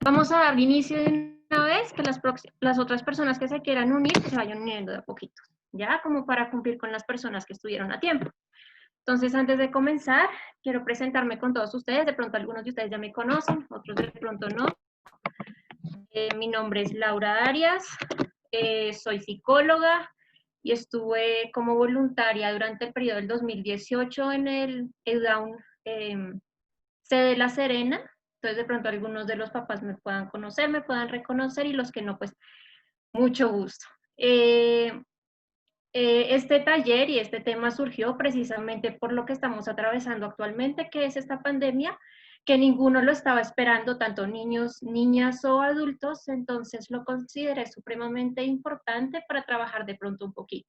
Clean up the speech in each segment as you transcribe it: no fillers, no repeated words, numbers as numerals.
Vamos a dar inicio de una vez, que las otras personas que se quieran unir que se vayan uniendo de a poquito, ya como para cumplir con las personas que estuvieron a tiempo. Entonces, antes de comenzar, quiero presentarme con todos ustedes. De pronto algunos de ustedes ya me conocen, otros de pronto no. Mi nombre es Laura Arias, soy psicóloga y estuve como voluntaria durante el periodo del 2018 en el EDUDAUN sede La Serena. Entonces, de pronto algunos de los papás me puedan conocer, me puedan reconocer, y los que no, pues mucho gusto. Este taller y este tema surgió precisamente por lo que estamos atravesando actualmente, que es esta pandemia, que ninguno lo estaba esperando, tanto niños, niñas o adultos. Entonces lo consideré supremamente importante para trabajar de pronto un poquito.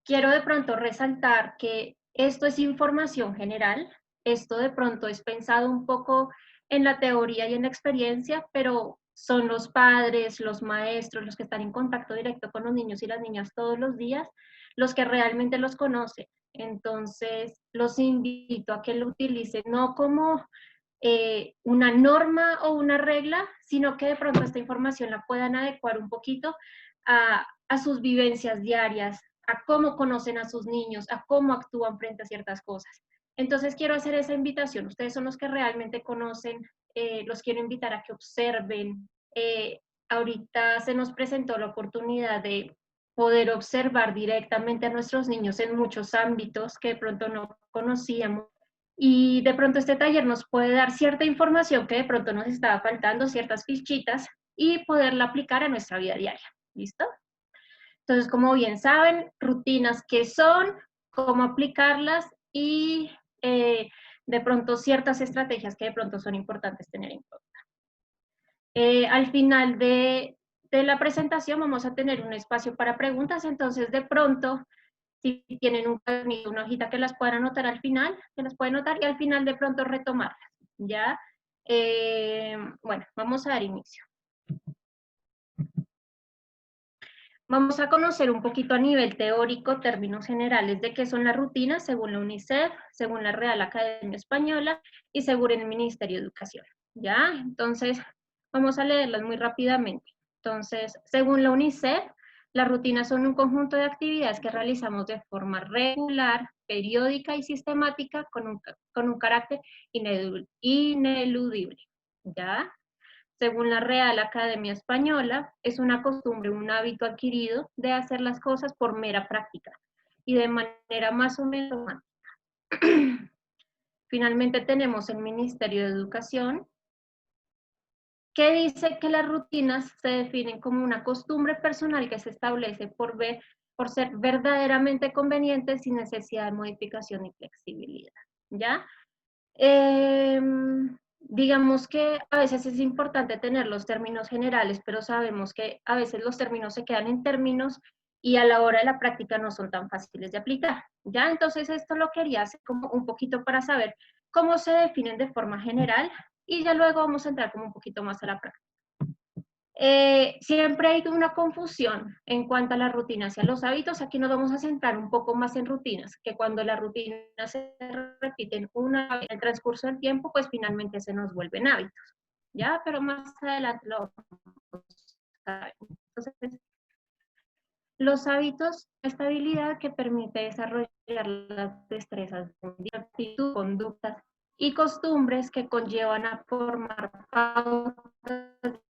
Quiero de pronto resaltar que esto es información general, esto de pronto es pensado un poco en la teoría y en la experiencia, pero son los padres, los maestros, los que están en contacto directo con los niños y las niñas todos los días, los que realmente los conocen. Entonces, los invito a que lo utilicen no como una norma o una regla, sino que de pronto esta información la puedan adecuar un poquito a sus vivencias diarias, a cómo conocen a sus niños, a cómo actúan frente a ciertas cosas. Entonces quiero hacer esa invitación. Ustedes son los que realmente conocen, los quiero invitar a que observen. Ahorita se nos presentó la oportunidad de poder observar directamente a nuestros niños en muchos ámbitos que de pronto no conocíamos. Y de pronto este taller nos puede dar cierta información que de pronto nos estaba faltando, ciertas fichitas, y poderla aplicar a nuestra vida diaria. ¿Listo? Entonces, como bien saben, rutinas qué son, cómo aplicarlas y de pronto ciertas estrategias que de pronto son importantes tener en cuenta. Al final de la presentación vamos a tener un espacio para preguntas. Entonces de pronto, si tienen un cuadernito, una hojita, que las puedan anotar al final, que las pueden anotar y al final de pronto retomarlas, ¿ya? Bueno, vamos a dar inicio. Vamos a conocer un poquito a nivel teórico términos generales de qué son las rutinas según la UNICEF, según la Real Academia Española y según el Ministerio de Educación, ¿ya? Entonces, vamos a leerlas muy rápidamente. Entonces, según la UNICEF, las rutinas son un conjunto de actividades que realizamos de forma regular, periódica y sistemática con un carácter ineludible, ¿ya? Según la Real Academia Española, es una costumbre, un hábito adquirido de hacer las cosas por mera práctica y de manera más o menos automática. Finalmente tenemos el Ministerio de Educación, que dice que las rutinas se definen como una costumbre personal que se establece por ser verdaderamente conveniente sin necesidad de modificación y flexibilidad, ¿ya? Digamos que a veces es importante tener los términos generales, pero sabemos que a veces los términos se quedan en términos y a la hora de la práctica no son tan fáciles de aplicar, ¿ya? Entonces esto lo quería hacer como un poquito para saber cómo se definen de forma general y ya luego vamos a entrar como un poquito más a la práctica. Siempre hay una confusión en cuanto a las rutinas y a los hábitos. Aquí nos vamos a centrar un poco más en rutinas, que cuando las rutinas se repiten una vez en el transcurso del tiempo, pues finalmente se nos vuelven hábitos, ¿ya? Pero más adelante lo vamos a ver. Entonces, los hábitos, estabilidad que permite desarrollar las destrezas de actitud, conductas y costumbres que conllevan a formar pautas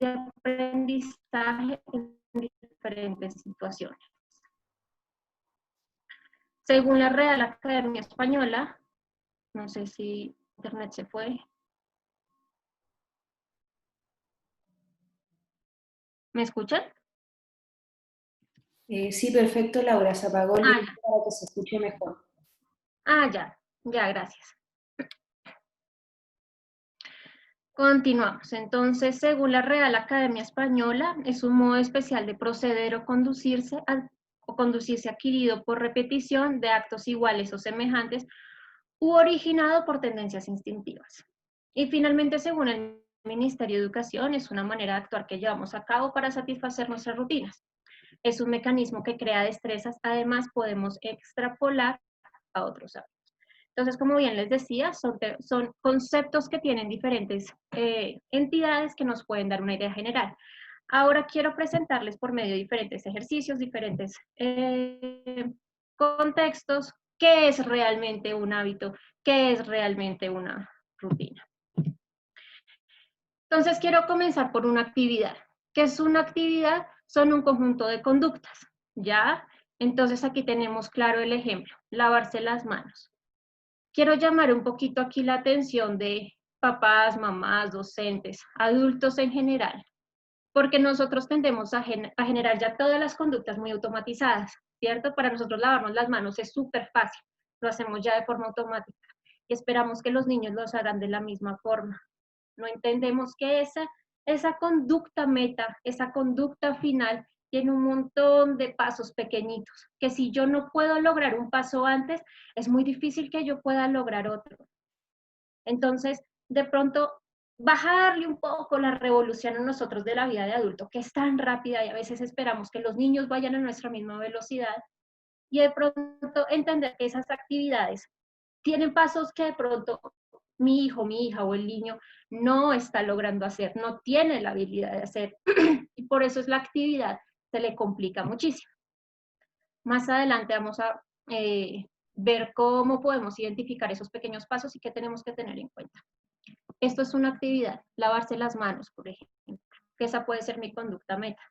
de aprendizaje en diferentes situaciones. Según la Real Academia Española, no sé si internet se fue. ¿Me escuchan? Sí, perfecto, Laura. Se apagó el micro Ya. para que se escuche mejor. Ya, gracias. Continuamos. Entonces, según la Real Academia Española, es un modo especial de proceder o conducirse adquirido por repetición de actos iguales o semejantes u originado por tendencias instintivas. Y finalmente, según el Ministerio de Educación, es una manera de actuar que llevamos a cabo para satisfacer nuestras rutinas. Es un mecanismo que crea destrezas, además podemos extrapolar a otros hábitos. Entonces, como bien les decía, son conceptos que tienen diferentes entidades que nos pueden dar una idea general. Ahora quiero presentarles por medio de diferentes ejercicios, diferentes contextos, qué es realmente un hábito, qué es realmente una rutina. Entonces quiero comenzar por una actividad. ¿Qué es una actividad? Son un conjunto de conductas, ¿ya? Entonces aquí tenemos claro el ejemplo, lavarse las manos. Quiero llamar un poquito aquí la atención de papás, mamás, docentes, adultos en general, porque nosotros tendemos a generar ya todas las conductas muy automatizadas, ¿cierto? Para nosotros lavarnos las manos es súper fácil, lo hacemos ya de forma automática y esperamos que los niños los hagan de la misma forma. No entendemos que esa conducta meta, esa conducta final, tiene un montón de pasos pequeñitos, que si yo no puedo lograr un paso antes, es muy difícil que yo pueda lograr otro. Entonces, de pronto, bajarle un poco la revolución a nosotros de la vida de adulto, que es tan rápida y a veces esperamos que los niños vayan a nuestra misma velocidad, y de pronto entender que esas actividades tienen pasos que de pronto mi hijo, mi hija o el niño no está logrando hacer, no tiene la habilidad de hacer, y por eso es la actividad, se le complica muchísimo. Más adelante vamos a ver cómo podemos identificar esos pequeños pasos y qué tenemos que tener en cuenta. Esto es una actividad, lavarse las manos, por ejemplo, que esa puede ser mi conducta meta.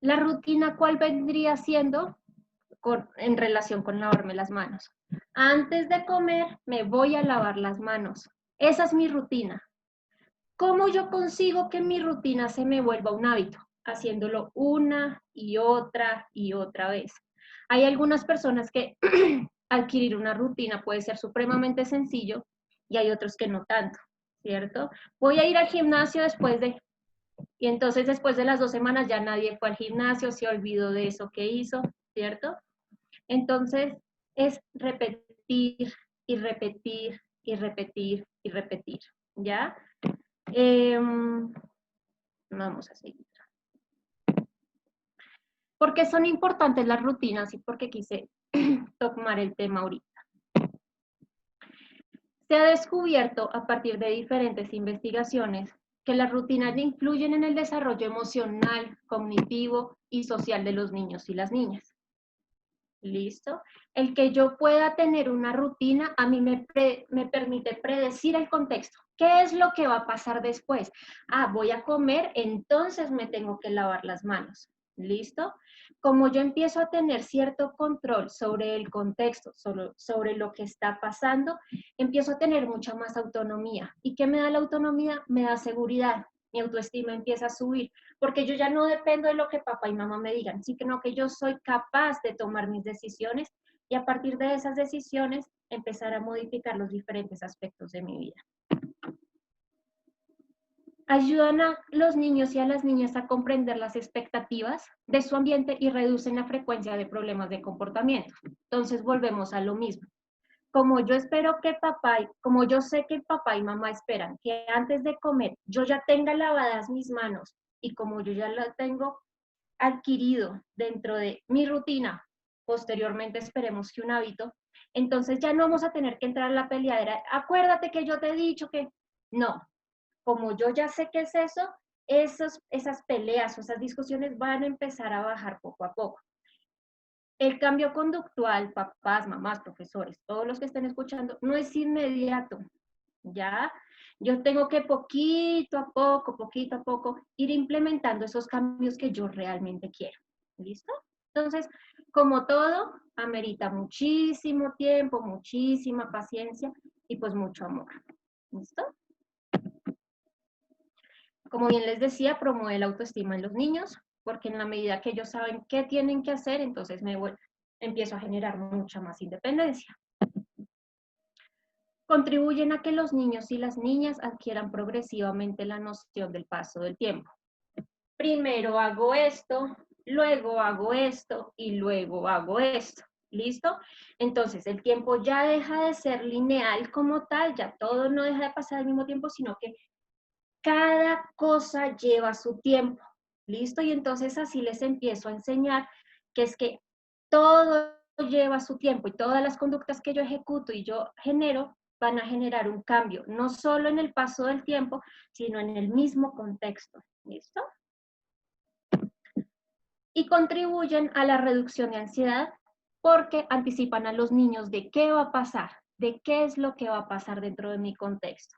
La rutina, ¿cuál vendría siendo en relación con lavarme las manos? Antes de comer, me voy a lavar las manos. Esa es mi rutina. ¿Cómo yo consigo que mi rutina se me vuelva un hábito? Haciéndolo una y otra vez. Hay algunas personas que adquirir una rutina puede ser supremamente sencillo y hay otros que no tanto, ¿cierto? Voy a ir al gimnasio después de... Y entonces después de las 2 semanas ya nadie fue al gimnasio, se olvidó de eso que hizo, ¿cierto? Entonces es repetir y repetir y repetir y repetir, ¿ya? Vamos a seguir. ¿Por qué son importantes las rutinas y por qué quise tomar el tema ahorita? Se ha descubierto a partir de diferentes investigaciones que las rutinas influyen en el desarrollo emocional, cognitivo y social de los niños y las niñas. ¿Listo? El que yo pueda tener una rutina a mí me permite predecir el contexto. ¿Qué es lo que va a pasar después? Ah, voy a comer, entonces me tengo que lavar las manos. ¿Listo? Como yo empiezo a tener cierto control sobre el contexto, sobre lo que está pasando, empiezo a tener mucha más autonomía. ¿Y qué me da la autonomía? Me da seguridad. Mi autoestima empieza a subir, porque yo ya no dependo de lo que papá y mamá me digan, sino que yo soy capaz de tomar mis decisiones y a partir de esas decisiones empezar a modificar los diferentes aspectos de mi vida. Ayudan a los niños y a las niñas a comprender las expectativas de su ambiente y reducen la frecuencia de problemas de comportamiento. Entonces volvemos a lo mismo. Como yo espero que como yo sé que papá y mamá esperan que antes de comer yo ya tenga lavadas mis manos y como yo ya la tengo adquirido dentro de mi rutina, posteriormente esperemos que un hábito, entonces ya no vamos a tener que entrar a la peleadera. Acuérdate que yo te he dicho que no, como yo ya sé qué es eso, esas peleas o esas discusiones van a empezar a bajar poco a poco. El cambio conductual, papás, mamás, profesores, todos los que estén escuchando, no es inmediato, ¿ya? Yo tengo que poquito a poco, ir implementando esos cambios que yo realmente quiero. ¿Listo? Entonces, como todo, amerita muchísimo tiempo, muchísima paciencia y pues mucho amor. ¿Listo? Como bien les decía, promueve la autoestima en los niños, porque en la medida que ellos saben qué tienen que hacer, entonces empiezo a generar mucha más independencia. Contribuyen a que los niños y las niñas adquieran progresivamente la noción del paso del tiempo. Primero hago esto, luego hago esto y luego hago esto. ¿Listo? Entonces el tiempo ya deja de ser lineal como tal, ya todo no deja de pasar al mismo tiempo, sino que cada cosa lleva su tiempo. ¿Listo? Y entonces así les empiezo a enseñar que es que todo lleva su tiempo y todas las conductas que yo ejecuto y yo genero van a generar un cambio, no solo en el paso del tiempo, sino en el mismo contexto. ¿Listo? Y contribuyen a la reducción de ansiedad porque anticipan a los niños de qué va a pasar, de qué es lo que va a pasar dentro de mi contexto.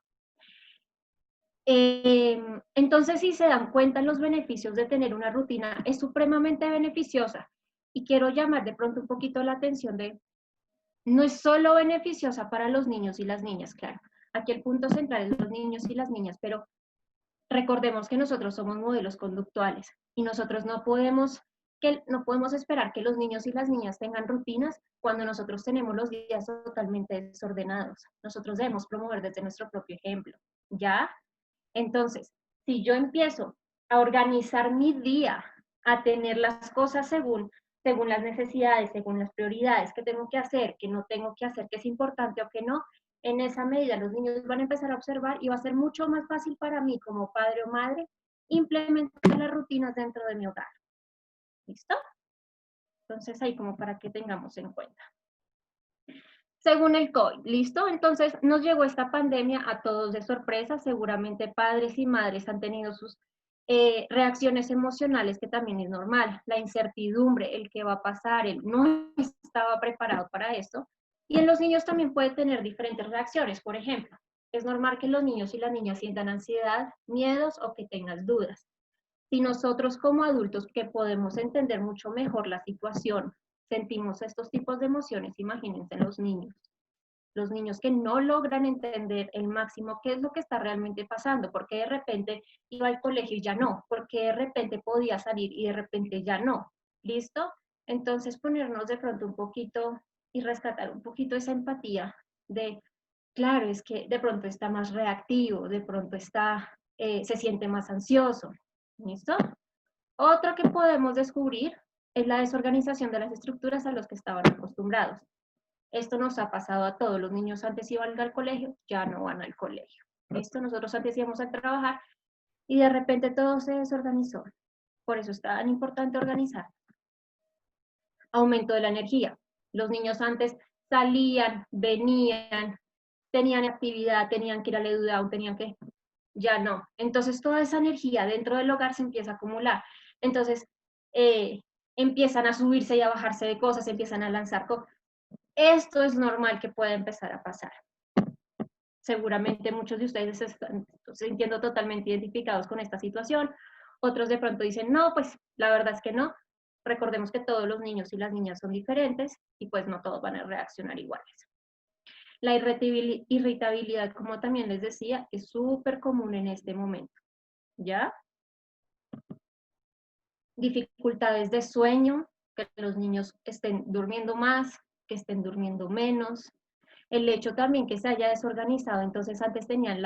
Entonces, si se dan cuenta, los beneficios de tener una rutina es supremamente beneficiosa. Y quiero llamar de pronto un poquito la atención de, no es solo beneficiosa para los niños y las niñas, claro. Aquí el punto central es los niños y las niñas, pero recordemos que nosotros somos modelos conductuales y nosotros no podemos esperar que los niños y las niñas tengan rutinas cuando nosotros tenemos los días totalmente desordenados. Nosotros debemos promover desde nuestro propio ejemplo, ¿ya? Entonces, si yo empiezo a organizar mi día, a tener las cosas según las necesidades, según las prioridades que tengo que hacer, que no tengo que hacer, que es importante o que no, en esa medida los niños van a empezar a observar y va a ser mucho más fácil para mí como padre o madre implementar las rutinas dentro de mi hogar. ¿Listo? Entonces ahí como para que tengamos en cuenta. Según el COVID, ¿listo? Entonces nos llegó esta pandemia a todos de sorpresa, seguramente padres y madres han tenido sus reacciones emocionales, que también es normal, la incertidumbre, el que va a pasar, el no estaba preparado para esto, y en los niños también puede tener diferentes reacciones, por ejemplo, es normal que los niños y las niñas sientan ansiedad, miedos o que tengan dudas. Si nosotros como adultos que podemos entender mucho mejor la situación, sentimos estos tipos de emociones, imagínense los niños que no logran entender el máximo qué es lo que está realmente pasando, porque de repente iba al colegio y ya no, porque de repente podía salir y de repente ya no, ¿listo? Entonces ponernos de pronto un poquito y rescatar un poquito esa empatía de, claro, es que de pronto está más reactivo, de pronto se siente más ansioso, ¿listo? Otro que podemos descubrir es la desorganización de las estructuras a los que estaban acostumbrados. Esto nos ha pasado a todos. Los niños antes iban al colegio, ya no van al colegio. Esto nosotros antes íbamos a trabajar y de repente todo se desorganizó. Por eso es tan importante organizar. Aumento de la energía. Los niños antes salían, venían, tenían actividad, tenían que ir al EduDown, tenían que... Ya no. Entonces toda esa energía dentro del hogar se empieza a acumular. Entonces empiezan a subirse y a bajarse de cosas, empiezan a lanzar cosas. Esto es normal que pueda empezar a pasar. Seguramente muchos de ustedes se están sintiendo totalmente identificados con esta situación. Otros de pronto dicen, no, pues la verdad es que no. Recordemos que todos los niños y las niñas son diferentes y pues no todos van a reaccionar iguales. La irritabilidad, como también les decía, es súper común en este momento. ¿Ya? Dificultades de sueño, que los niños estén durmiendo más, que estén durmiendo menos. El hecho también que se haya desorganizado, entonces antes tenían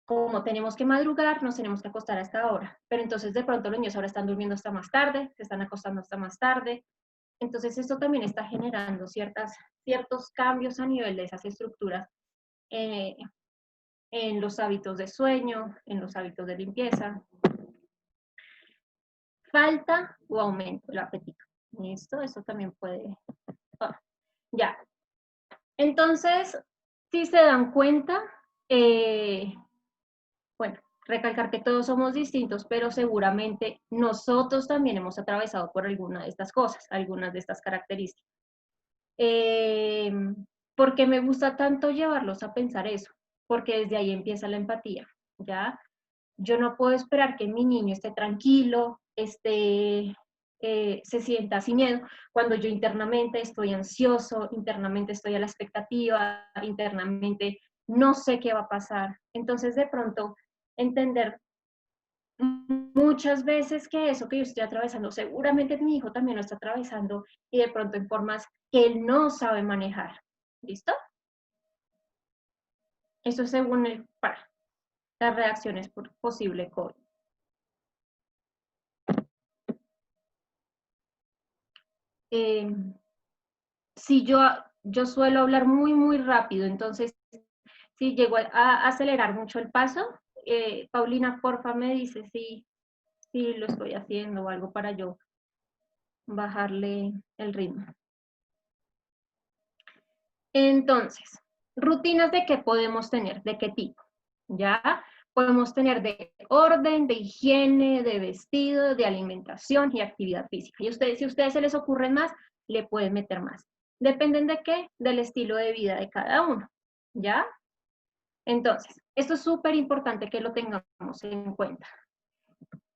como tenemos que madrugar, nos tenemos que acostar a esta hora, pero entonces de pronto los niños ahora están durmiendo hasta más tarde, se están acostando hasta más tarde, entonces esto también está generando ciertos cambios a nivel de esas estructuras en los hábitos de sueño, en los hábitos de limpieza. Falta o aumento del apetito. ¿Listo? Eso también puede... ya. Entonces, si se dan cuenta, bueno, recalcar que todos somos distintos, pero seguramente nosotros también hemos atravesado por alguna de estas cosas, algunas de estas características. ¿Por qué me gusta tanto llevarlos a pensar eso? Porque desde ahí empieza la empatía, ¿ya? Yo no puedo esperar que mi niño esté tranquilo, se sienta sin miedo, cuando yo internamente estoy ansioso, internamente estoy a la expectativa, internamente no sé qué va a pasar. Entonces, de pronto, entender muchas veces que eso que yo estoy atravesando, seguramente mi hijo también lo está atravesando y de pronto en formas que él no sabe manejar. ¿Listo? Eso es según las reacciones por posible COVID. Si yo suelo hablar muy, muy rápido, entonces si llego a acelerar mucho el paso, Paulina, porfa, me dice si lo estoy haciendo o algo para yo bajarle el ritmo. Entonces, rutinas de qué podemos tener, de qué tipo, ¿ya? Podemos tener de orden, de higiene, de vestido, de alimentación y actividad física. Y ustedes, si a ustedes se les ocurren más, le pueden meter más. ¿Dependen de qué? Del estilo de vida de cada uno, ¿ya? Entonces, esto es súper importante que lo tengamos en cuenta.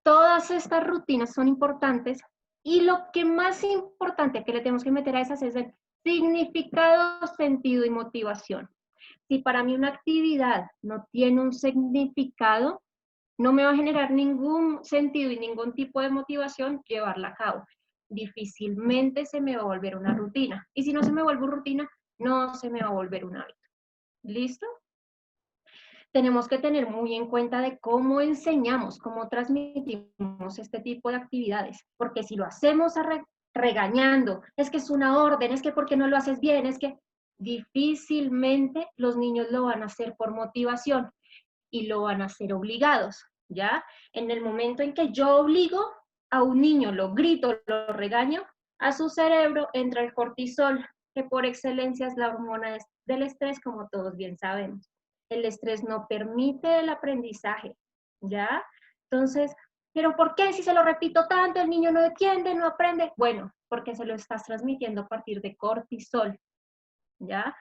Todas estas rutinas son importantes y lo que más importante que le tenemos que meter a esas es el significado, sentido y motivación. Si para mí una actividad no tiene un significado, no me va a generar ningún sentido y ningún tipo de motivación llevarla a cabo. Difícilmente se me va a volver una rutina. Y si no se me vuelve rutina, no se me va a volver un hábito. ¿Listo? Tenemos que tener muy en cuenta de cómo enseñamos, cómo transmitimos este tipo de actividades, porque si lo hacemos regañando, es que es una orden, es que porque no lo haces bien, es que difícilmente los niños lo van a hacer por motivación y lo van a hacer obligados, ¿ya? En el momento en que yo obligo a un niño, lo grito, lo regaño, a su cerebro entra el cortisol, que por excelencia es la hormona del estrés, como todos bien sabemos. El estrés no permite el aprendizaje, ¿ya? Entonces, ¿pero por qué si se lo repito tanto el niño no entiende, no aprende? Bueno, porque se lo estás transmitiendo a partir de cortisol, ¿ya?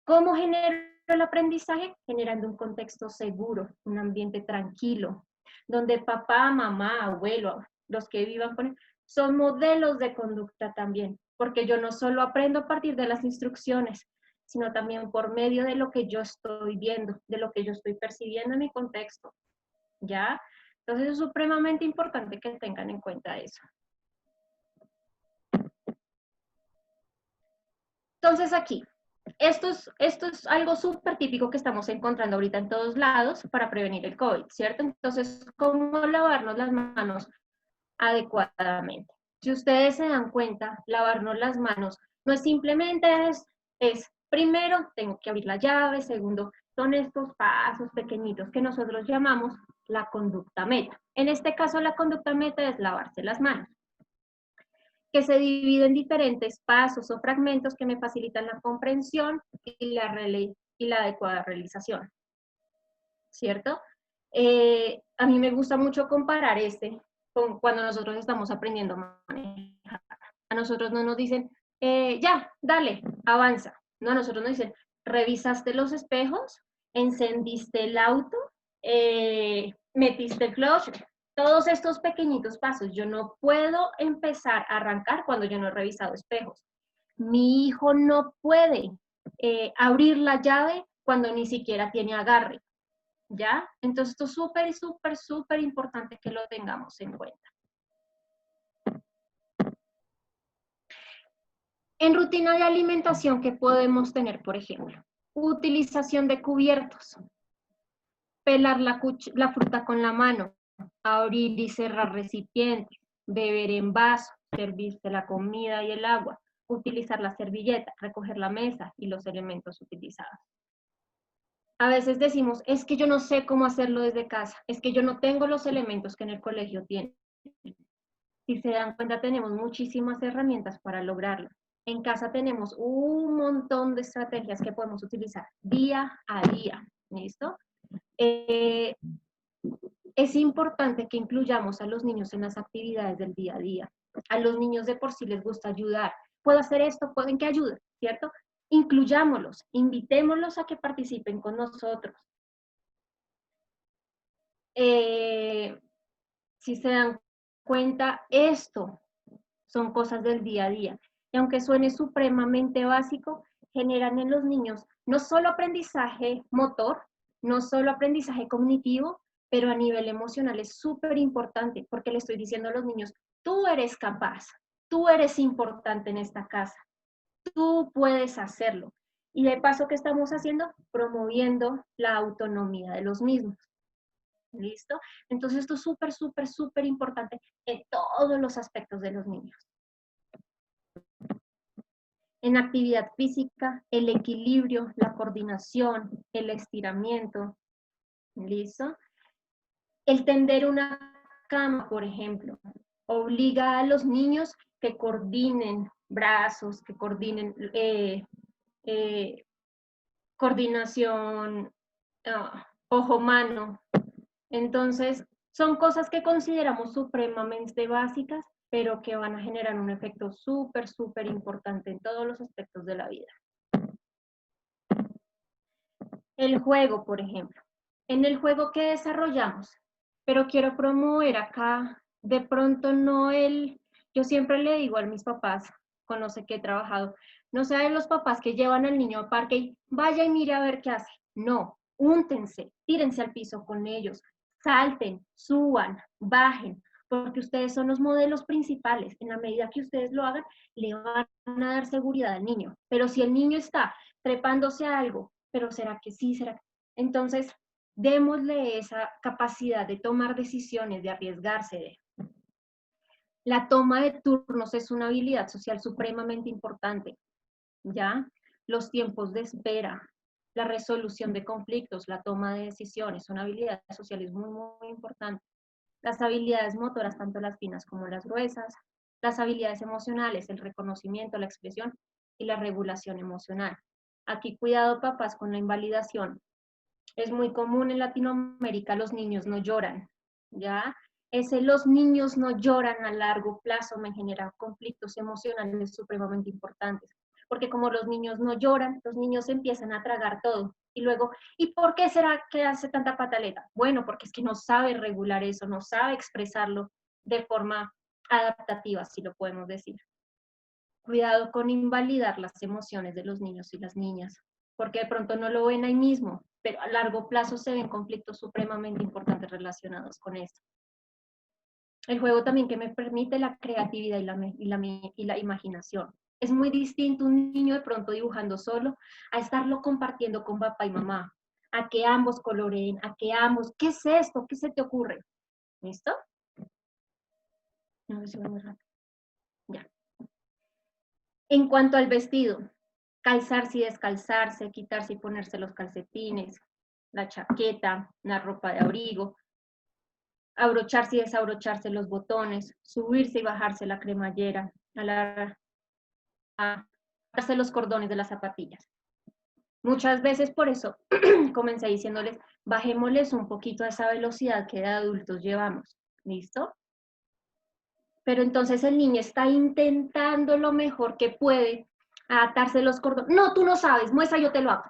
¿Cómo genero el aprendizaje? Generando un contexto seguro, un ambiente tranquilo, donde papá, mamá, abuelo, los que vivan con él, son modelos de conducta también, porque yo no solo aprendo a partir de las instrucciones, sino también por medio de lo que yo estoy viendo, de lo que yo estoy percibiendo en mi contexto, ¿ya? Entonces es supremamente importante que tengan en cuenta eso. Entonces aquí, esto es algo súper típico que estamos encontrando ahorita en todos lados para prevenir el COVID, ¿cierto? Entonces, ¿cómo lavarnos las manos adecuadamente? Si ustedes se dan cuenta, lavarnos las manos no es simplemente es primero, tengo que abrir la llave, segundo, son estos pasos pequeñitos que nosotros llamamos la conducta meta. En este caso, la conducta meta es lavarse las manos, que se divide en diferentes pasos o fragmentos que me facilitan la comprensión y la adecuada realización, ¿cierto? A mí me gusta mucho comparar con cuando nosotros estamos aprendiendo a manejar. A nosotros no nos dicen, ya, dale, avanza. No, a nosotros nos dicen, revisaste los espejos, encendiste el auto, metiste el clutch, todos estos pequeñitos pasos. Yo no puedo empezar a arrancar cuando yo no he revisado espejos. Mi hijo no puede abrir la llave cuando ni siquiera tiene agarre, ¿ya? Entonces esto es súper, súper, súper importante que lo tengamos en cuenta. En rutina de alimentación, ¿qué podemos tener, por ejemplo? Utilización de cubiertos, pelar la fruta con la mano, abrir y cerrar recipientes, beber en vaso, servirse la comida y el agua, utilizar la servilleta, recoger la mesa y los elementos utilizados. A veces decimos, es que yo no sé cómo hacerlo desde casa, es que yo no tengo los elementos que en el colegio tienen. Si se dan cuenta, tenemos muchísimas herramientas para lograrlo. En casa tenemos un montón de estrategias que podemos utilizar día a día, ¿listo? Es importante que incluyamos a los niños en las actividades del día a día. A los niños de por sí les gusta ayudar. Puedo hacer esto, pueden que ayuden, ¿cierto? Incluyámoslos, invitémoslos a que participen con nosotros. Si se dan cuenta, esto son cosas del día a día. Y aunque suene supremamente básico, generan en los niños no solo aprendizaje motor, no solo aprendizaje cognitivo, pero a nivel emocional es súper importante porque le estoy diciendo a los niños, tú eres capaz, tú eres importante en esta casa, tú puedes hacerlo. Y de paso, ¿qué estamos haciendo? Promoviendo la autonomía de los mismos. ¿Listo? Entonces esto es súper, súper, súper importante en todos los aspectos de los niños. En actividad física, el equilibrio, la coordinación, el estiramiento, ¿listo? El tender una cama, por ejemplo, obliga a los niños que coordinen brazos, que coordinen coordinación, ojo-mano. Entonces, son cosas que consideramos supremamente básicas, pero que van a generar un efecto súper, súper importante en todos los aspectos de la vida. El juego, por ejemplo. En el juego que desarrollamos, pero quiero promover acá, de pronto no yo siempre le digo a mis papás, con los que he trabajado, no sean los papás que llevan al niño al parque y vaya y mire a ver qué hace. No, úntense, tírense al piso con ellos, salten, suban, bajen, porque ustedes son los modelos principales. En la medida que ustedes lo hagan, le van a dar seguridad al niño. Pero si el niño está trepándose a algo, pero ¿será que sí? ¿Será que? Entonces, démosle esa capacidad de tomar decisiones, de arriesgarse. La toma de turnos es una habilidad social supremamente importante, ¿ya? Los tiempos de espera, la resolución de conflictos, la toma de decisiones, son habilidades sociales muy, muy importantes. Las habilidades motoras, tanto las finas como las gruesas, las habilidades emocionales, el reconocimiento, la expresión y la regulación emocional. Aquí cuidado, papás, con la invalidación. Es muy común en Latinoamérica, los niños no lloran, ¿ya? Los niños no lloran a largo plazo me genera conflictos emocionales supremamente importantes, porque como los niños no lloran, los niños empiezan a tragar todo, y luego, ¿y por qué será que hace tanta pataleta? Bueno, porque es que no sabe regular eso, no sabe expresarlo de forma adaptativa, si lo podemos decir. Cuidado con invalidar las emociones de los niños y las niñas, porque de pronto no lo ven ahí mismo, pero a largo plazo se ven conflictos supremamente importantes relacionados con esto. El juego también que me permite la creatividad y la imaginación. Es muy distinto un niño de pronto dibujando solo a estarlo compartiendo con papá y mamá, a que ambos coloreen, a que ambos, ¿qué es esto? ¿Qué se te ocurre? ¿Listo? No sé si va muy rápido. Ya. En cuanto al vestido, calzarse y descalzarse, quitarse y ponerse los calcetines, la chaqueta, la ropa de abrigo, abrocharse y desabrocharse los botones, subirse y bajarse la cremallera, atarse los cordones de las zapatillas. Muchas veces por eso comencé diciéndoles, bajémosles un poquito a esa velocidad que de adultos llevamos, ¿listo? Pero entonces el niño está intentando lo mejor que puede a atarse los cordones. No, tú no sabes, muestra, yo te lo hago.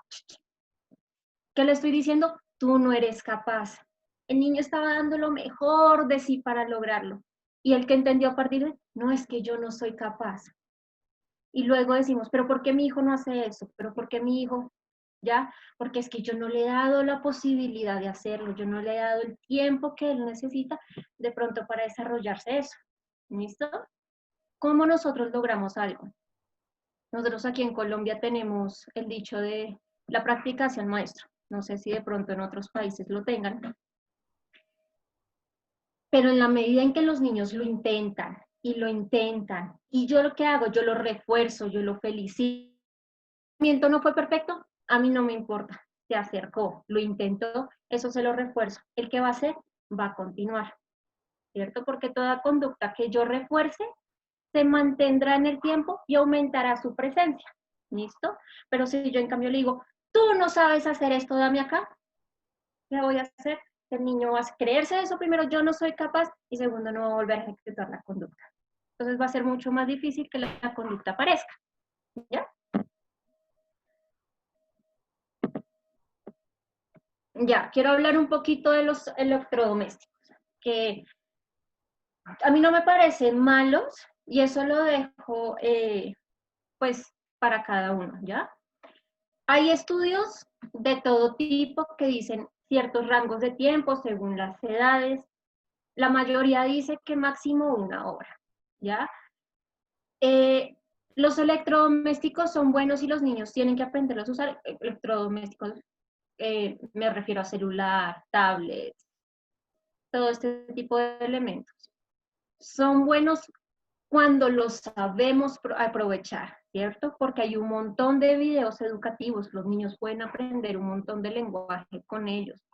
¿Qué le estoy diciendo? Tú no eres capaz. El niño estaba dando lo mejor de sí para lograrlo. Y el que entendió a partir de, no, es que yo no soy capaz. Y luego decimos, pero ¿por qué mi hijo no hace eso? ¿Pero por qué mi hijo? ¿Ya? Porque es que yo no le he dado la posibilidad de hacerlo, yo no le he dado el tiempo que él necesita de pronto para desarrollarse eso. ¿Listo? ¿Cómo nosotros logramos algo? Nosotros aquí en Colombia tenemos el dicho de la práctica hacia el maestro. No sé si de pronto en otros países lo tengan. Pero en la medida en que los niños lo intentan, y yo lo que hago, yo lo refuerzo, yo lo felicito. ¿No fue perfecto? A mí no me importa. Se acercó, lo intentó, eso se lo refuerzo. El que va a hacer, va a continuar, ¿cierto? Porque toda conducta que yo refuerce se mantendrá en el tiempo y aumentará su presencia. ¿Listo? Pero si yo en cambio le digo, tú no sabes hacer esto, dame acá, ¿qué voy a hacer? El niño va a creerse eso, primero, yo no soy capaz, y segundo, no va a volver a ejecutar la conducta. Entonces va a ser mucho más difícil que la conducta aparezca. ¿Ya? Ya, quiero hablar un poquito de los electrodomésticos, que a mí no me parecen malos, y eso lo dejo, pues, para cada uno, ¿ya? Hay estudios de todo tipo que dicen ciertos rangos de tiempo según las edades. La mayoría dice que máximo 1 hora, ¿ya? Los electrodomésticos son buenos y los niños tienen que aprenderlos a usar. Electrodomésticos, me refiero a celular, tablet, todo este tipo de elementos. Son buenos cuando los sabemos aprovechar, ¿cierto? Porque hay un montón de videos educativos, los niños pueden aprender un montón de lenguaje con ellos.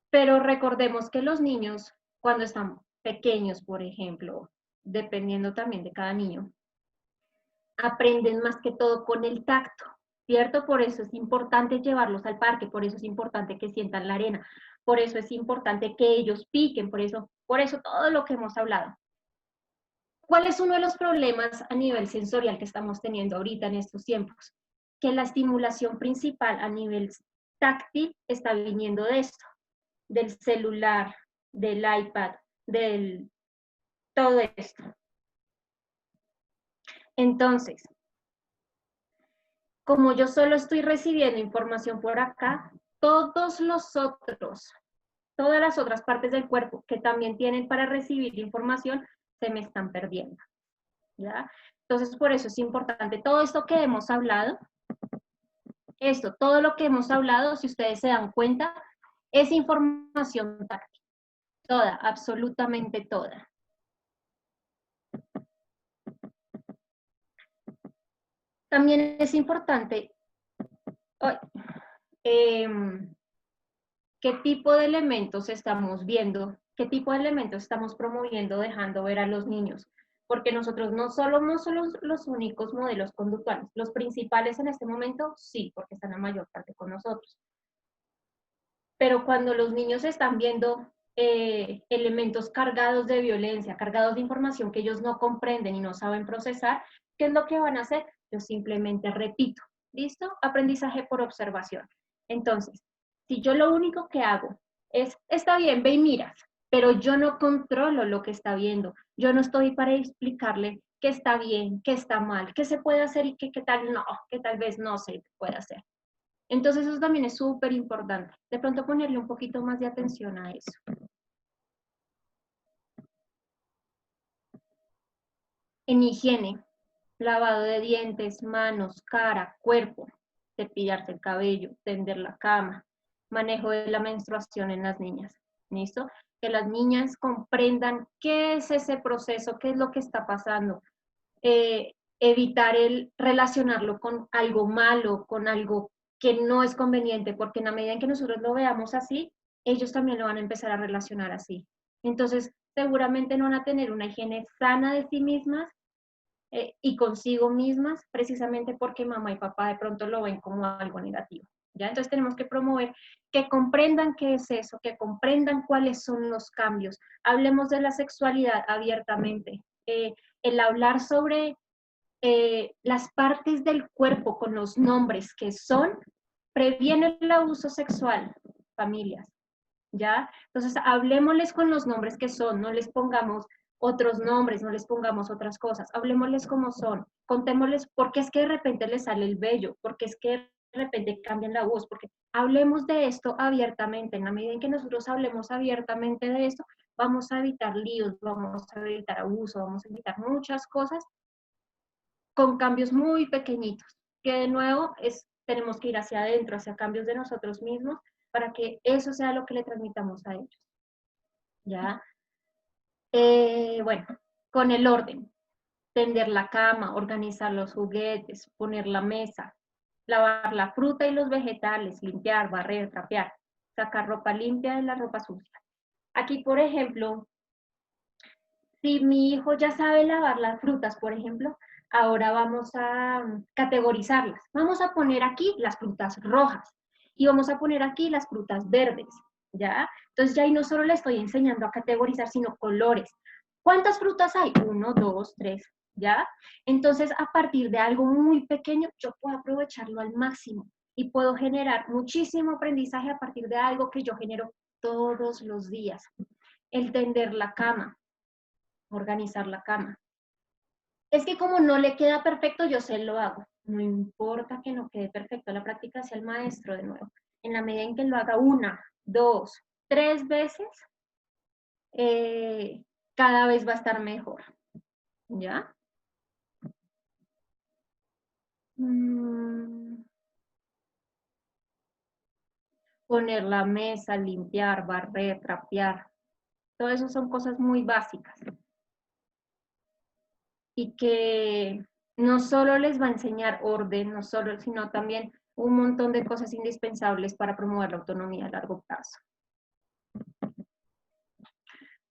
Pero recordemos que los niños, cuando están pequeños, por ejemplo, dependiendo también de cada niño, aprenden más que todo con el tacto. ¿cierto? Por eso es importante llevarlos al parque, por eso es importante que sientan la arena, por eso es importante que ellos piquen, por eso todo lo que hemos hablado. ¿Cuál es uno de los problemas a nivel sensorial que estamos teniendo ahorita en estos tiempos? Que la estimulación principal a nivel táctil está viniendo de esto, del celular, del iPad, del todo esto. Entonces, como yo solo estoy recibiendo información por acá, todas las otras partes del cuerpo que también tienen para recibir información, se me están perdiendo, ¿ya? Entonces, por eso es importante todo esto que hemos hablado, todo lo que hemos hablado, si ustedes se dan cuenta, es información táctil, toda, absolutamente toda. También es importante qué tipo de elementos estamos viendo, qué tipo de elementos estamos promoviendo, dejando ver a los niños. Porque nosotros no somos los únicos modelos conductuales. Los principales en este momento, sí, porque están la mayor parte con nosotros. Pero cuando los niños están viendo elementos cargados de violencia, cargados de información que ellos no comprenden y no saben procesar, ¿qué es lo que van a hacer? Yo simplemente repito, ¿listo? Aprendizaje por observación. Entonces, si yo lo único que hago es, está bien, ve y miras, pero yo no controlo lo que está viendo, yo no estoy para explicarle qué está bien, qué está mal, qué se puede hacer y qué tal no, que tal vez no se puede hacer. Entonces eso también es súper importante. De pronto ponerle un poquito más de atención a eso. En higiene, lavado de dientes, manos, cara, cuerpo, cepillarse el cabello, tender la cama, manejo de la menstruación en las niñas. ¿Listo? Que las niñas comprendan qué es ese proceso, qué es lo que está pasando. Evitar el relacionarlo con algo malo, con algo que no es conveniente, porque en la medida en que nosotros lo veamos así, ellos también lo van a empezar a relacionar así. Entonces, seguramente no van a tener una higiene sana de sí mismas y consigo mismas, precisamente porque mamá y papá de pronto lo ven como algo negativo. ¿Ya? Entonces tenemos que promover que comprendan qué es eso, que comprendan cuáles son los cambios. Hablemos de la sexualidad abiertamente. El hablar sobre las partes del cuerpo con los nombres que son, previene el abuso sexual, familias, ¿ya? Entonces, hablemosles con los nombres que son, no les pongamos otros nombres, no les pongamos otras cosas, hablemosles como son, contémosles por qué es que de repente les sale el vello, por qué es que de repente cambian la voz, porque hablemos de esto abiertamente, en la medida en que nosotros hablemos abiertamente de esto, vamos a evitar líos, vamos a evitar abuso, vamos a evitar muchas cosas con cambios muy pequeñitos, que de nuevo tenemos que ir hacia adentro, hacia cambios de nosotros mismos, para que eso sea lo que le transmitamos a ellos. ¿Ya? Bueno, con el orden, tender la cama, organizar los juguetes, poner la mesa, lavar la fruta y los vegetales, limpiar, barrer, trapear, sacar ropa limpia de la ropa sucia. Aquí, por ejemplo, si mi hijo ya sabe lavar las frutas, por ejemplo, ahora vamos a categorizarlas. Vamos a poner aquí las frutas rojas y vamos a poner aquí las frutas verdes, ¿ya? Entonces ya ahí no solo le estoy enseñando a categorizar, sino colores. ¿Cuántas frutas hay? 1, 2, 3, ¿ya? Entonces a partir de algo muy pequeño, yo puedo aprovecharlo al máximo y puedo generar muchísimo aprendizaje a partir de algo que yo genero todos los días. El tender la cama, organizar la cama. Es que como no le queda perfecto, yo se lo hago. No importa que no quede perfecto, la práctica hacia el maestro de nuevo. En la medida en que lo haga 1, 2, 3 veces, cada vez va a estar mejor. ¿Ya? Poner la mesa, limpiar, barrer, trapear. Todo eso son cosas muy básicas. Y que no solo les va a enseñar orden, no solo, sino también un montón de cosas indispensables para promover la autonomía a largo plazo.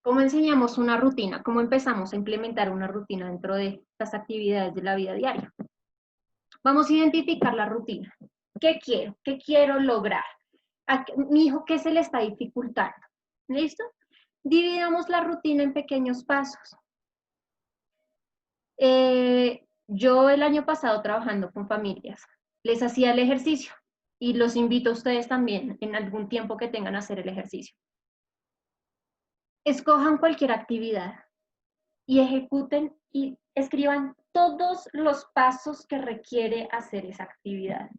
¿Cómo enseñamos una rutina? ¿Cómo empezamos a implementar una rutina dentro de las actividades de la vida diaria? Vamos a identificar la rutina. ¿Qué quiero? ¿Qué quiero lograr? Mi hijo, ¿qué se le está dificultando? ¿Listo? Dividamos la rutina en pequeños pasos. Yo el año pasado trabajando con familias, les hacía el ejercicio y los invito a ustedes también en algún tiempo que tengan a hacer el ejercicio. Escojan cualquier actividad y ejecuten y escriban todos los pasos que requiere hacer esa actividad.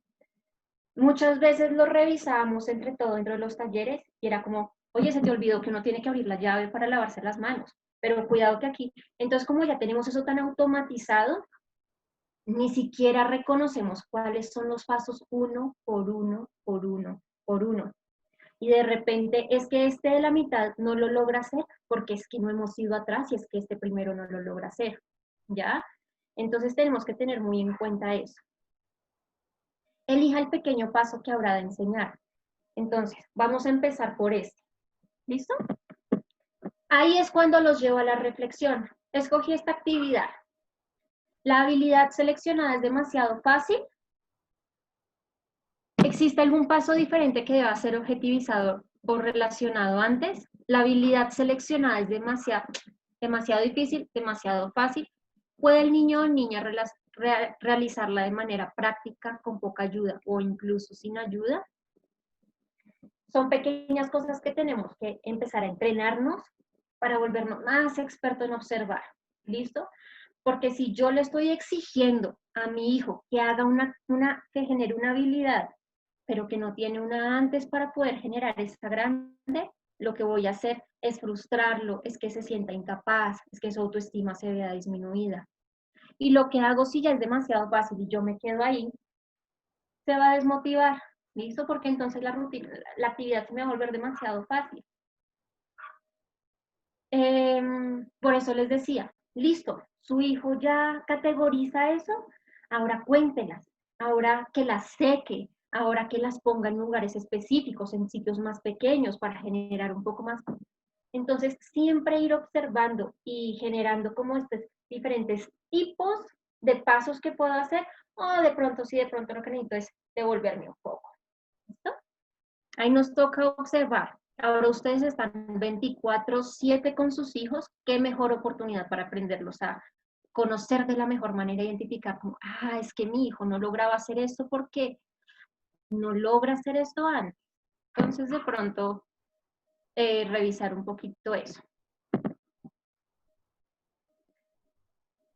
Muchas veces lo revisábamos entre todo dentro de los talleres y era como, oye, se te olvidó que uno tiene que abrir la llave para lavarse las manos, pero cuidado que aquí. Entonces, como ya tenemos eso tan automatizado, ni siquiera reconocemos cuáles son los pasos uno por uno, por uno, por uno. Y de repente es que este de la mitad no lo logra hacer porque es que no hemos ido atrás y es que este primero no lo logra hacer, ¿ya? Entonces tenemos que tener muy en cuenta eso. Elija el pequeño paso que habrá de enseñar. Entonces, vamos a empezar por este. ¿Listo? Ahí es cuando los llevo a la reflexión. Escogí esta actividad. ¿La habilidad seleccionada es demasiado fácil? ¿Existe algún paso diferente que deba ser objetivizado o relacionado antes? ¿La habilidad seleccionada es demasiado difícil, demasiado fácil? ¿Puede el niño o niña realizarla de manera práctica, con poca ayuda o incluso sin ayuda? Son pequeñas cosas que tenemos que empezar a entrenarnos para volvernos más expertos en observar. ¿Listo? Porque si yo le estoy exigiendo a mi hijo que haga que genere una habilidad, pero que no tiene una antes para poder generar esa grande, lo que voy a hacer es frustrarlo, es que se sienta incapaz, es que su autoestima se vea disminuida. Y lo que hago si ya es demasiado fácil y yo me quedo ahí, se va a desmotivar, ¿listo? Porque entonces la actividad se me va a volver demasiado fácil. Por eso les decía, listo, su hijo ya categoriza eso, ahora cuéntelas, ahora que las seque, ahora que las ponga en lugares específicos, en sitios más pequeños para generar un poco más. Entonces, siempre ir observando y generando como estos diferentes tipos de pasos que puedo hacer, o de pronto, si de pronto lo que necesito es devolverme un poco. ¿Listo? Ahí nos toca observar. Ahora ustedes están 24/7 con sus hijos, qué mejor oportunidad para aprenderlos a conocer de la mejor manera, identificar como, es que mi hijo no lograba hacer esto porque no logra hacer esto antes. Entonces, de pronto, revisar un poquito eso.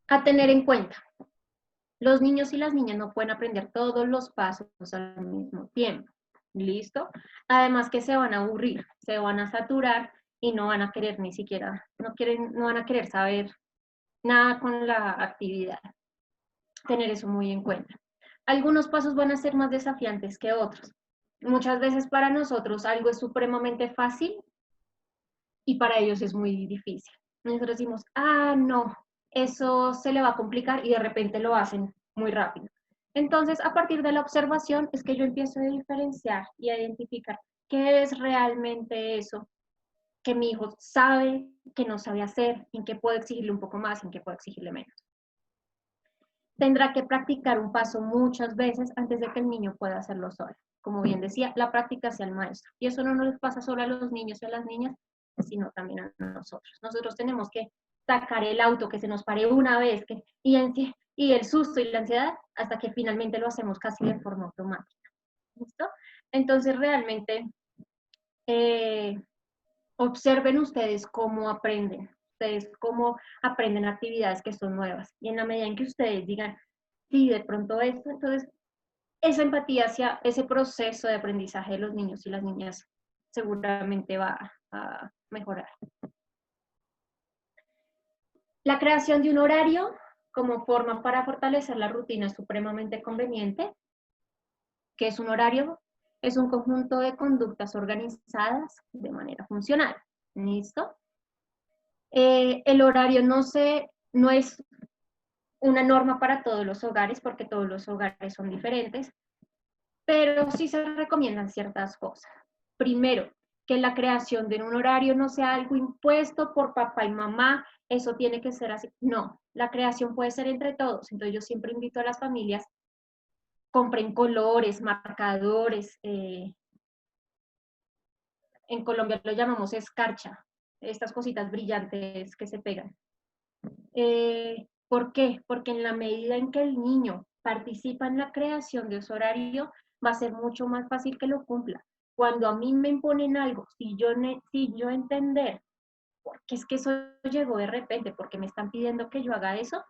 A tener en cuenta, los niños y las niñas no pueden aprender todos los pasos al mismo tiempo. ¿Listo? Además que se van a aburrir, se van a saturar y no van a querer ni siquiera, no van a querer saber nada con la actividad. Tener eso muy en cuenta. Algunos pasos van a ser más desafiantes que otros. Muchas veces para nosotros algo es supremamente fácil y para ellos es muy difícil. Nosotros decimos, no, eso se le va a complicar y de repente lo hacen muy rápido. Entonces, a partir de la observación es que yo empiezo a diferenciar y a identificar qué es realmente eso que mi hijo sabe, que no sabe hacer, en qué puedo exigirle un poco más, en qué puedo exigirle menos. Tendrá que practicar un paso muchas veces antes de que el niño pueda hacerlo solo. Como bien decía, la práctica hacia el maestro. Y eso no nos pasa solo a los niños y a las niñas, sino también a nosotros. Nosotros tenemos que sacar el auto, que se nos pare una vez, y el susto y la ansiedad, hasta que finalmente lo hacemos casi de forma automática. ¿Listo? Entonces, realmente, observen ustedes cómo aprenden actividades que son nuevas. Y en la medida en que ustedes digan, sí, de pronto esto, entonces esa empatía hacia ese proceso de aprendizaje de los niños y las niñas seguramente va a mejorar. La creación de un horario como forma para fortalecer la rutina es supremamente conveniente. ¿Qué es un horario? Es un conjunto de conductas organizadas de manera funcional. ¿Listo? El horario no es una norma para todos los hogares porque todos los hogares son diferentes, pero sí se recomiendan ciertas cosas. Primero, que la creación de un horario no sea algo impuesto por papá y mamá, eso tiene que ser así. No, la creación puede ser entre todos. Entonces yo siempre invito a las familias compren colores, marcadores, en Colombia lo llamamos escarcha, estas cositas brillantes que se pegan. ¿Por qué? Porque en la medida en que el niño participa en la creación de su horario, va a ser mucho más fácil que lo cumpla. Cuando a mí me imponen algo, si yo entender, porque es que eso llegó de repente, porque me están pidiendo que yo haga eso,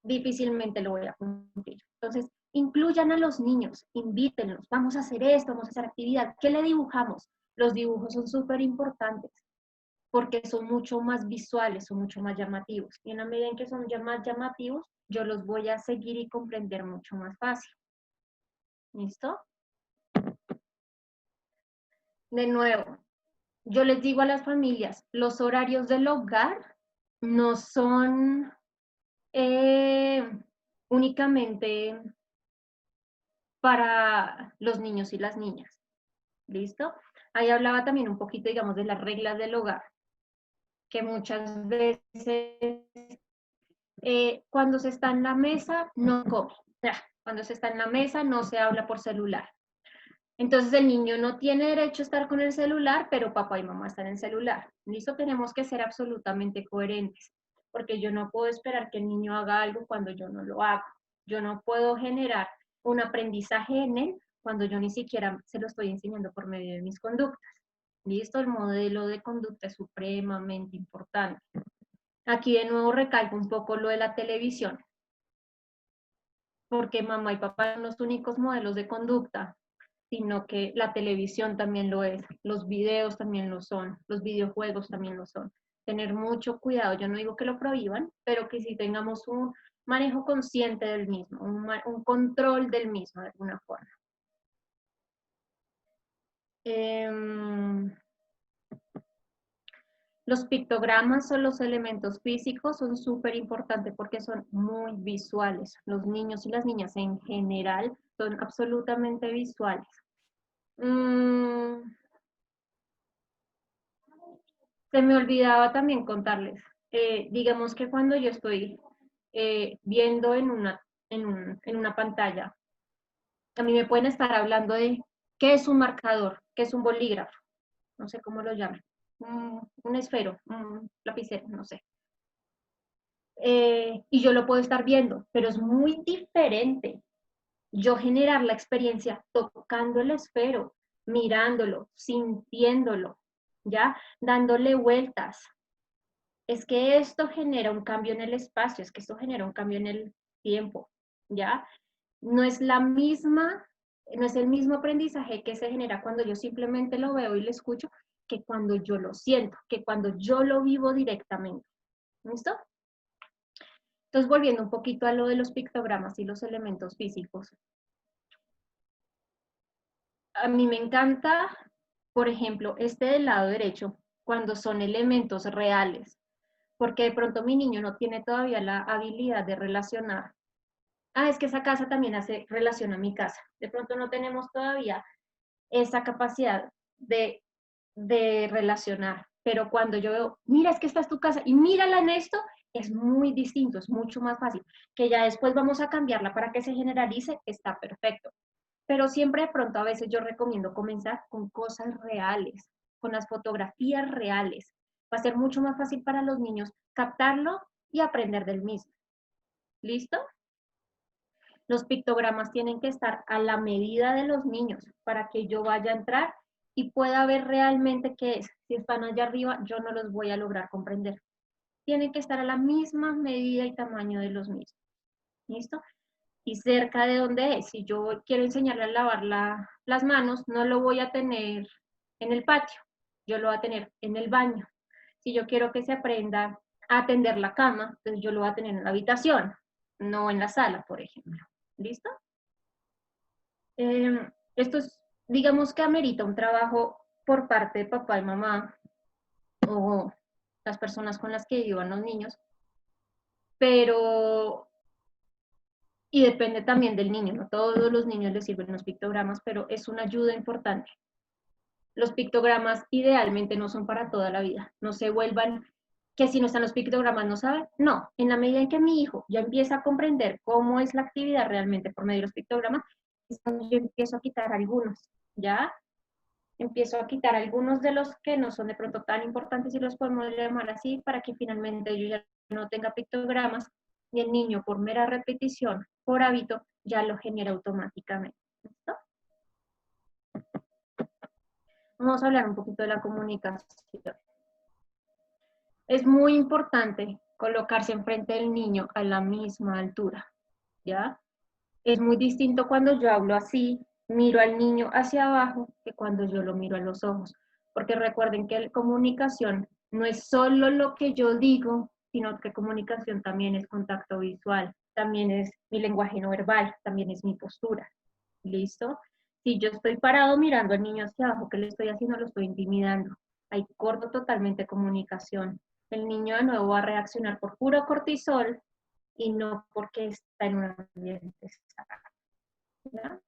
difícilmente lo voy a cumplir. Entonces, incluyan a los niños, invítenlos, vamos a hacer esto, vamos a hacer actividad. ¿Qué le dibujamos? Los dibujos son súper importantes porque son mucho más visuales, son mucho más llamativos. Y en la medida en que son ya más llamativos, yo los voy a seguir y comprender mucho más fácil. ¿Listo? De nuevo, yo les digo a las familias, los horarios del hogar no son únicamente para los niños y las niñas. ¿Listo? Ahí hablaba también un poquito, digamos, de las reglas del hogar, que muchas veces cuando se está en la mesa no come. Cuando se está en la mesa no se habla por celular. Entonces el niño no tiene derecho a estar con el celular, pero papá y mamá están en el celular. ¿Listo? Tenemos que ser absolutamente coherentes, porque yo no puedo esperar que el niño haga algo cuando yo no lo hago. Yo no puedo generar un aprendizaje en él cuando yo ni siquiera se lo estoy enseñando por medio de mis conductas. ¿Listo? El modelo de conducta es supremamente importante. Aquí de nuevo recalco un poco lo de la televisión, porque mamá y papá son los únicos modelos de conducta, sino que la televisión también lo es, los videos también lo son, los videojuegos también lo son. Tener mucho cuidado, yo no digo que lo prohíban, pero que sí tengamos un manejo consciente del mismo, un control del mismo de alguna forma. Los pictogramas o los elementos físicos son súper importantes porque son muy visuales. Los niños y las niñas en general son absolutamente visuales. Se me olvidaba también contarles. Digamos que cuando yo estoy viendo en una pantalla, a mí me pueden estar hablando de qué es un marcador, qué es un bolígrafo, no sé cómo lo llaman, un esfero, un lapicero, no sé. Y yo lo puedo estar viendo, pero es muy diferente yo generar la experiencia tocando el esfero, mirándolo, sintiéndolo, ¿ya? Dándole vueltas. Es que esto genera un cambio en el espacio, es que esto genera un cambio en el tiempo, ¿ya? No es la misma, no es el mismo aprendizaje que se genera cuando yo simplemente lo veo y lo escucho, que cuando yo lo siento, que cuando yo lo vivo directamente. ¿Listo? Entonces, volviendo un poquito a lo de los pictogramas y los elementos físicos. A mí me encanta, por ejemplo, este del lado derecho, cuando son elementos reales, porque de pronto mi niño no tiene todavía la habilidad de relacionar. Es que esa casa también hace relación a mi casa. De pronto no tenemos todavía esa capacidad de relacionar, pero cuando yo veo, mira, es que esta es tu casa y mírala en esto, es muy distinto, es mucho más fácil. Que ya después vamos a cambiarla para que se generalice, está perfecto. Pero siempre de pronto a veces yo recomiendo comenzar con cosas reales, con las fotografías reales. Va a ser mucho más fácil para los niños captarlo y aprender del mismo. ¿Listo? Los pictogramas tienen que estar a la medida de los niños para que yo vaya a entrar y pueda ver realmente qué es. Si están allá arriba, yo no los voy a lograr comprender. Tienen que estar a la misma medida y tamaño de los mismos. ¿Listo? Y cerca de donde es. Si yo quiero enseñarle a lavar las manos, no lo voy a tener en el patio, yo lo voy a tener en el baño. Si yo quiero que se aprenda a tender la cama, entonces yo lo voy a tener en la habitación, no en la sala, por ejemplo. ¿Listo? Esto es, digamos que amerita un trabajo por parte de papá y mamá o las personas con las que vivan los niños, pero, y depende también del niño, no todos los niños les sirven los pictogramas, pero es una ayuda importante. Los pictogramas idealmente no son para toda la vida, no se vuelvan que si no están los pictogramas no saben. No, en la medida en que mi hijo ya empieza a comprender cómo es la actividad realmente por medio de los pictogramas, yo empiezo a quitar algunos, ¿ya? Empiezo a quitar algunos de los que no son de pronto tan importantes y los podemos llamar así para que finalmente yo ya no tenga pictogramas y el niño por mera repetición, por hábito, ya lo genera automáticamente. ¿Listo? Vamos a hablar un poquito de la comunicación. Es muy importante colocarse enfrente del niño a la misma altura, ¿ya? Es muy distinto cuando yo hablo así, miro al niño hacia abajo, que cuando yo lo miro a los ojos. Porque recuerden que la comunicación no es solo lo que yo digo, sino que comunicación también es contacto visual, también es mi lenguaje no verbal, también es mi postura. ¿Listo? Si yo estoy parado mirando al niño hacia abajo, ¿qué le estoy haciendo? Lo estoy intimidando. Ahí corto totalmente comunicación. El niño de nuevo va a reaccionar por puro cortisol y no porque está en un ambiente sano. ¿Ya?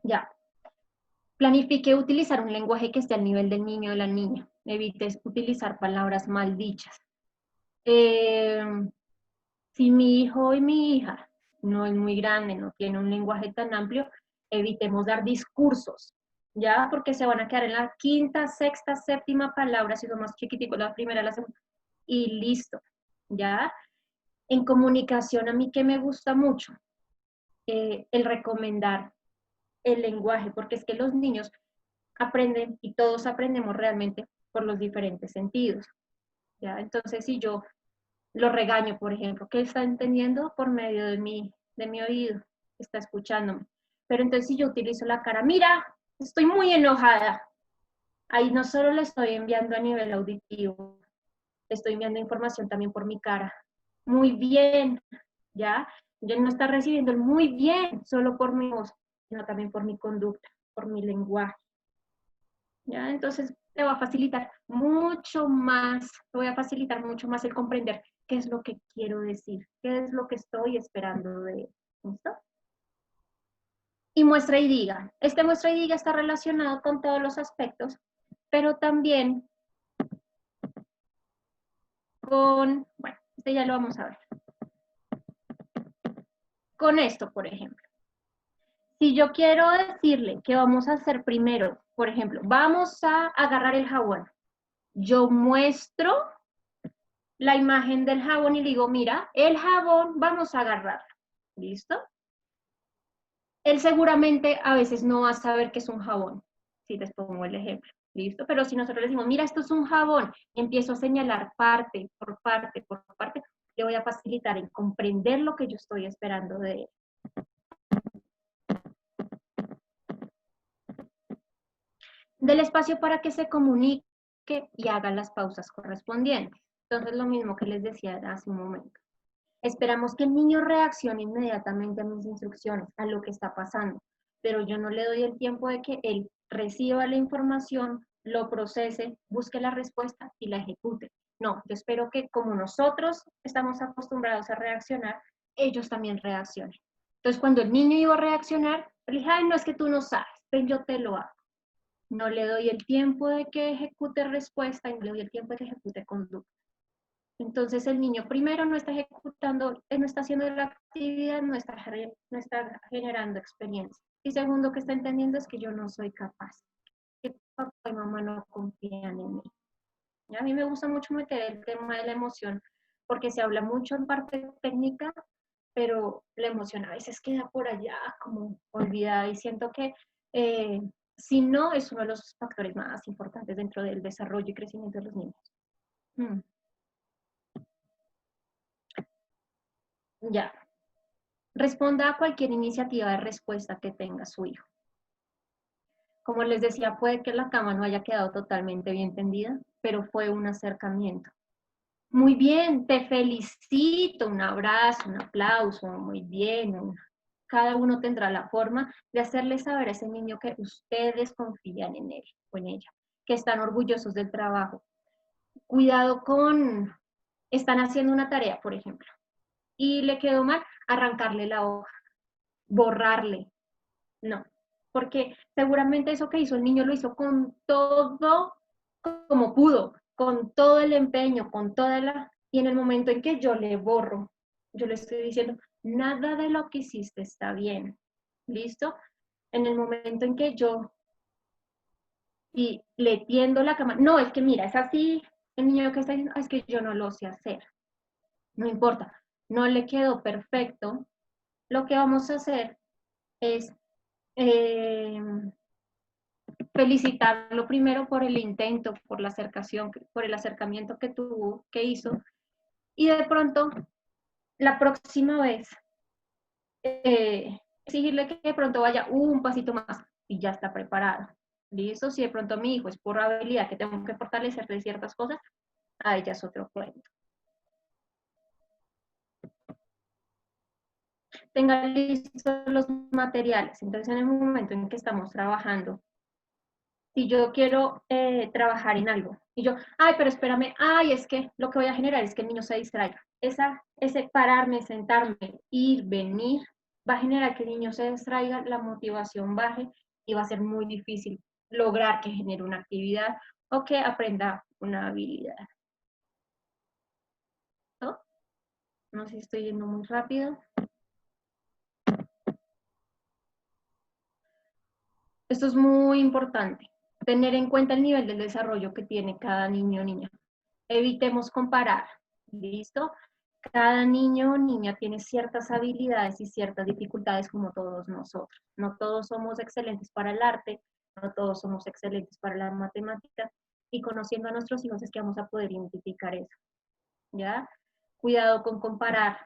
Ya. Planifique utilizar un lenguaje que esté al nivel del niño o de la niña. Evite utilizar palabras mal dichas. Si mi hijo y mi hija no es muy grande, no tiene un lenguaje tan amplio, evitemos dar discursos, ¿ya? Porque se van a quedar en la quinta, sexta, séptima palabra, si son más chiquiticos, la primera, la segunda, y listo, ¿ya? En comunicación, a mí que me gusta mucho, el recomendar el lenguaje, porque es que los niños aprenden y todos aprendemos realmente por los diferentes sentidos, ¿ya? Entonces, si yo lo regaño, por ejemplo, que está entendiendo por medio de mi oído, está escuchándome. Pero entonces si yo utilizo la cara, mira, estoy muy enojada, ahí no solo le estoy enviando a nivel auditivo, le estoy enviando información también por mi cara. Muy bien, ¿ya? Yo no está recibiendo el muy bien solo por mi voz, sino también por mi conducta, por mi lenguaje. ¿Ya? Entonces te va a facilitar mucho más, te voy a facilitar mucho más el comprender qué es lo que quiero decir, qué es lo que estoy esperando de él. ¿Listo? Y muestra y diga. Este muestra y diga está relacionado con todos los aspectos, pero también con, bueno, este ya lo vamos a ver. Con esto, por ejemplo. Si yo quiero decirle que vamos a hacer primero, por ejemplo, vamos a agarrar el jabón. Yo muestro la imagen del jabón y digo, mira, el jabón vamos a agarrar. ¿Listo? Él seguramente a veces no va a saber que es un jabón, si les pongo el ejemplo. ¿Listo? Pero si nosotros le decimos, mira, esto es un jabón, y empiezo a señalar parte por parte por parte, le voy a facilitar en comprender lo que yo estoy esperando de él. Del espacio para que se comunique y haga las pausas correspondientes. Entonces, lo mismo que les decía hace un momento. Esperamos que el niño reaccione inmediatamente a mis instrucciones, a lo que está pasando, pero yo no le doy el tiempo de que él reciba la información, lo procese, busque la respuesta y la ejecute. No, yo espero que como nosotros estamos acostumbrados a reaccionar, ellos también reaccionen. Entonces, cuando el niño iba a reaccionar, le dije, ay, no es que tú no sabes, ven, yo te lo hago. No le doy el tiempo de que ejecute respuesta y no le doy el tiempo de que ejecute conducta. Entonces el niño primero no está ejecutando, no está haciendo la actividad, no está generando experiencia. Y segundo que está entendiendo es que yo no soy capaz, que papá y mamá no confían en mí. Y a mí me gusta mucho meter el tema de la emoción, porque se habla mucho en parte técnica, pero la emoción a veces queda por allá como olvidada y siento que si no es uno de los factores más importantes dentro del desarrollo y crecimiento de los niños. Ya. Responda a cualquier iniciativa de respuesta que tenga su hijo. Como les decía, puede que la cama no haya quedado totalmente bien tendida, pero fue un acercamiento. Muy bien, te felicito, un abrazo, un aplauso, muy bien. Cada uno tendrá la forma de hacerle saber a ese niño que ustedes confían en él o en ella, que están orgullosos del trabajo. Cuidado con, están haciendo una tarea, por ejemplo, y le quedó mal, arrancarle la hoja, borrarle. No. porque seguramente eso que hizo el niño lo hizo con todo como pudo, con todo el empeño, con toda la... Y en el momento en que yo le borro, yo le estoy diciendo, nada de lo que hiciste está bien, ¿listo? En el momento en que yo y le tiendo la cama, no, es que mira, es así, el niño que está diciendo, es que yo no lo sé hacer, no importa, no le quedó perfecto, lo que vamos a hacer es eh, felicitarlo primero por el intento, por la acercación, por el acercamiento que tuvo, que hizo, y de pronto, la próxima vez, exigirle que de pronto vaya un pasito más y ya está preparado. ¿Listo? Si de pronto mi hijo es por habilidad que tengo que fortalecer de ciertas cosas, a ella es otro cuento. Tenga listos los materiales. Entonces, en el momento en que estamos trabajando, si yo quiero trabajar en algo y yo, ay, pero espérame, ay, es que lo que voy a generar es que el niño se distraiga. Ese pararme, sentarme, ir, venir, va a generar que el niño se distraiga, la motivación baje y va a ser muy difícil lograr que genere una actividad o que aprenda una habilidad. ¿No? No sé si estoy yendo muy rápido. Esto es muy importante, tener en cuenta el nivel del desarrollo que tiene cada niño o niña. Evitemos comparar, ¿listo? Cada niño o niña tiene ciertas habilidades y ciertas dificultades como todos nosotros. No todos somos excelentes para el arte, no todos somos excelentes para la matemática, y conociendo a nuestros hijos es que vamos a poder identificar eso, ¿ya? Cuidado con comparar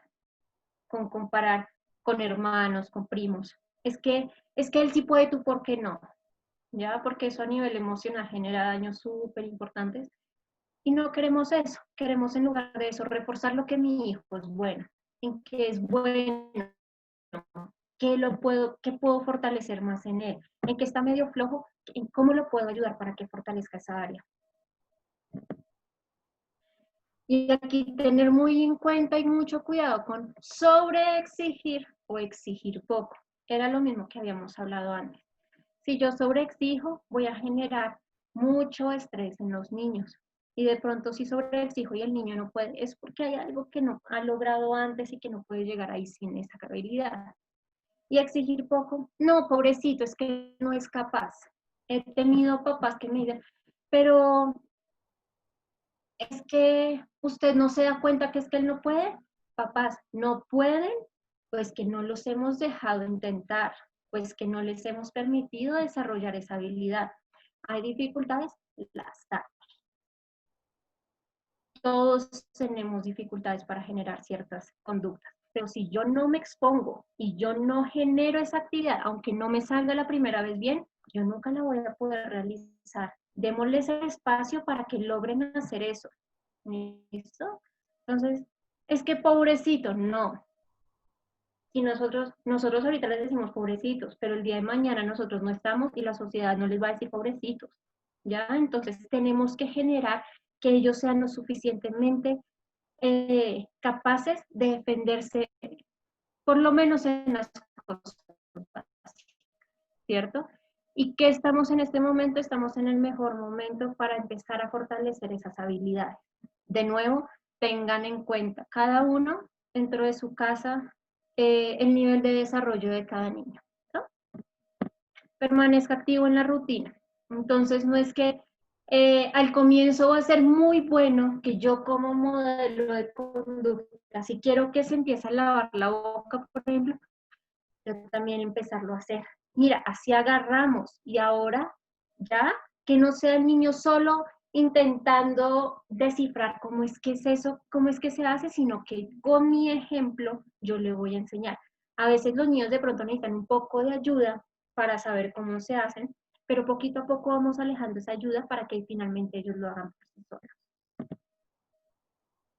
con hermanos, con primos. Es que él sí puede, tú, ¿por qué no? ¿Ya? Porque eso a nivel emocional genera daños súper importantes. Y no queremos eso, queremos en lugar de eso reforzar lo que mi hijo es bueno, en qué es bueno, qué puedo fortalecer más en él, en qué está medio flojo, en cómo lo puedo ayudar para que fortalezca esa área. Y aquí tener muy en cuenta y mucho cuidado con sobreexigir o exigir poco. Era lo mismo que habíamos hablado antes. Si yo sobreexijo, voy a generar mucho estrés en los niños. Y de pronto si sobreexijo y el niño no puede, es porque hay algo que no ha logrado antes y que no puede llegar ahí sin esa habilidad. Y exigir poco, no, pobrecito, es que no es capaz. He tenido papás que me dicen, pero es que usted no se da cuenta que es que él no puede. Papás, no pueden, pues que no los hemos dejado intentar, pues que no les hemos permitido desarrollar esa habilidad. Hay dificultades, las hay. Todos tenemos dificultades para generar ciertas conductas, pero si yo no me expongo y yo no genero esa actividad, aunque no me salga la primera vez bien, yo nunca la voy a poder realizar. Démosles el espacio para que logren hacer eso. ¿Listo? Entonces, es que pobrecito, no. Si nosotros ahorita les decimos pobrecitos, pero el día de mañana nosotros no estamos y la sociedad no les va a decir pobrecitos, ¿ya? Entonces tenemos que generar que ellos sean lo suficientemente capaces de defenderse, por lo menos en las cosas, ¿cierto? ¿Y qué estamos en este momento? Estamos en el mejor momento para empezar a fortalecer esas habilidades. De nuevo, tengan en cuenta cada uno dentro de su casa el nivel de desarrollo de cada niño, ¿no? Permanezca activo en la rutina. Entonces, no es que al comienzo va a ser muy bueno que yo como modelo de conducta, si quiero que se empiece a lavar la boca, por ejemplo, yo también empezarlo a hacer. Mira, así agarramos y ahora ya que no sea el niño solo intentando descifrar cómo es que es eso, cómo es que se hace, sino que con mi ejemplo yo le voy a enseñar. A veces los niños de pronto necesitan un poco de ayuda para saber cómo se hacen, pero poquito a poco vamos alejando esa ayuda para que finalmente ellos lo hagan por sí solos.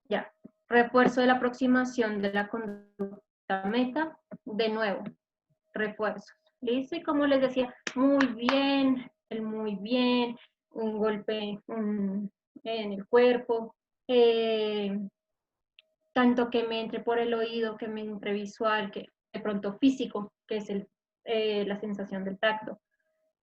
Ya, refuerzo de la aproximación de la conducta meta, de nuevo, refuerzos. ¿Listo? Y como les decía, muy bien, el muy bien, un golpe en el cuerpo, tanto que me entre por el oído, que me entre visual, que de pronto físico, que es la sensación del tacto.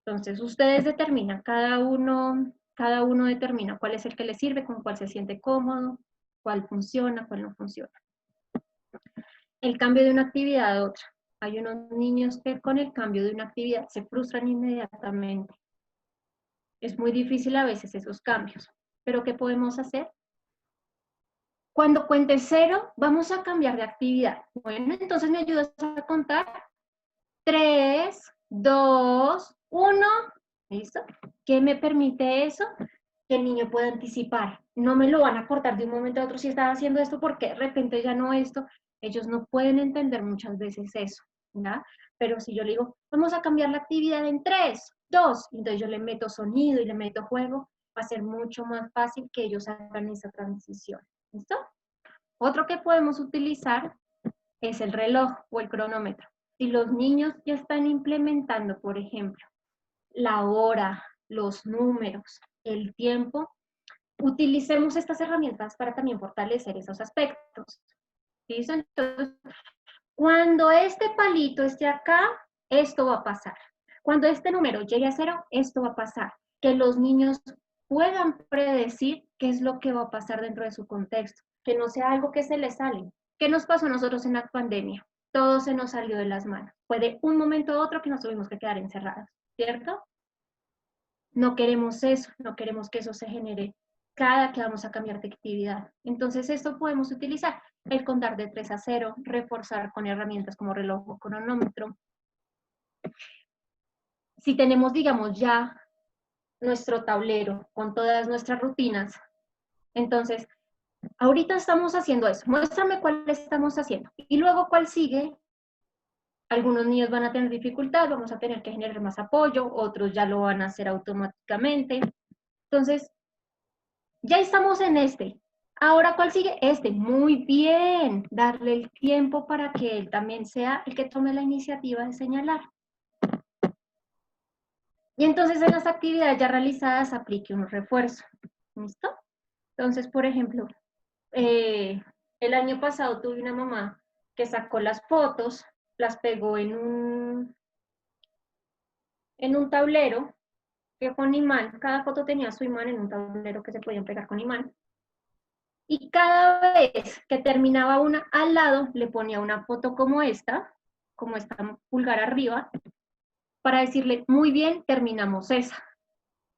Entonces, ustedes determinan, cada uno determina cuál es el que les sirve, con cuál se siente cómodo, cuál funciona, cuál no funciona. El cambio de una actividad a otra. Hay unos niños que con el cambio de una actividad se frustran inmediatamente. Es muy difícil a veces esos cambios. ¿Pero qué podemos hacer? Cuando cuente 0, vamos a cambiar de actividad. Bueno, entonces me ayudas a contar. 3, 2, 1. ¿Listo? ¿Qué me permite eso? Que el niño pueda anticipar. No me lo van a cortar de un momento a otro si estaba haciendo esto porque de repente ya no esto. Ellos no pueden entender muchas veces eso, ¿ya? Pero si yo le digo, vamos a cambiar la actividad en 3, 2, entonces yo le meto sonido y le meto juego, va a ser mucho más fácil que ellos hagan esa transición. ¿Listo? Otro que podemos utilizar es el reloj o el cronómetro. Si los niños ya están implementando, por ejemplo, la hora, los números, el tiempo, utilicemos estas herramientas para también fortalecer esos aspectos. ¿Listo? Entonces, cuando este palito esté acá, esto va a pasar. Cuando este número llegue a 0, esto va a pasar. Que los niños puedan predecir qué es lo que va a pasar dentro de su contexto, que no sea algo que se les sale. ¿Qué nos pasó a nosotros en la pandemia? Todo se nos salió de las manos. Fue de un momento a otro que nos tuvimos que quedar encerrados, ¿cierto? No queremos eso, no queremos que eso se genere cada que vamos a cambiar de actividad. Entonces, esto podemos utilizar el contar de 3 a 0, reforzar con herramientas como reloj o cronómetro. Si tenemos, digamos, ya nuestro tablero con todas nuestras rutinas, entonces, ahorita estamos haciendo eso. Muéstrame cuál estamos haciendo. Y luego, ¿cuál sigue? Algunos niños van a tener dificultad, vamos a tener que generar más apoyo, otros ya lo van a hacer automáticamente. Entonces, ya estamos en este. Ahora, ¿cuál sigue? Este. Muy bien. Darle el tiempo para que él también sea el que tome la iniciativa de señalar. Y entonces en las actividades ya realizadas aplique un refuerzo. ¿Listo? Entonces, por ejemplo, el año pasado tuve una mamá que sacó las fotos, las pegó en un tablero que con imán, cada foto tenía su imán en un tablero que se podían pegar con imán. Y cada vez que terminaba una al lado, le ponía una foto como esta pulgar arriba, para decirle, muy bien, terminamos esa.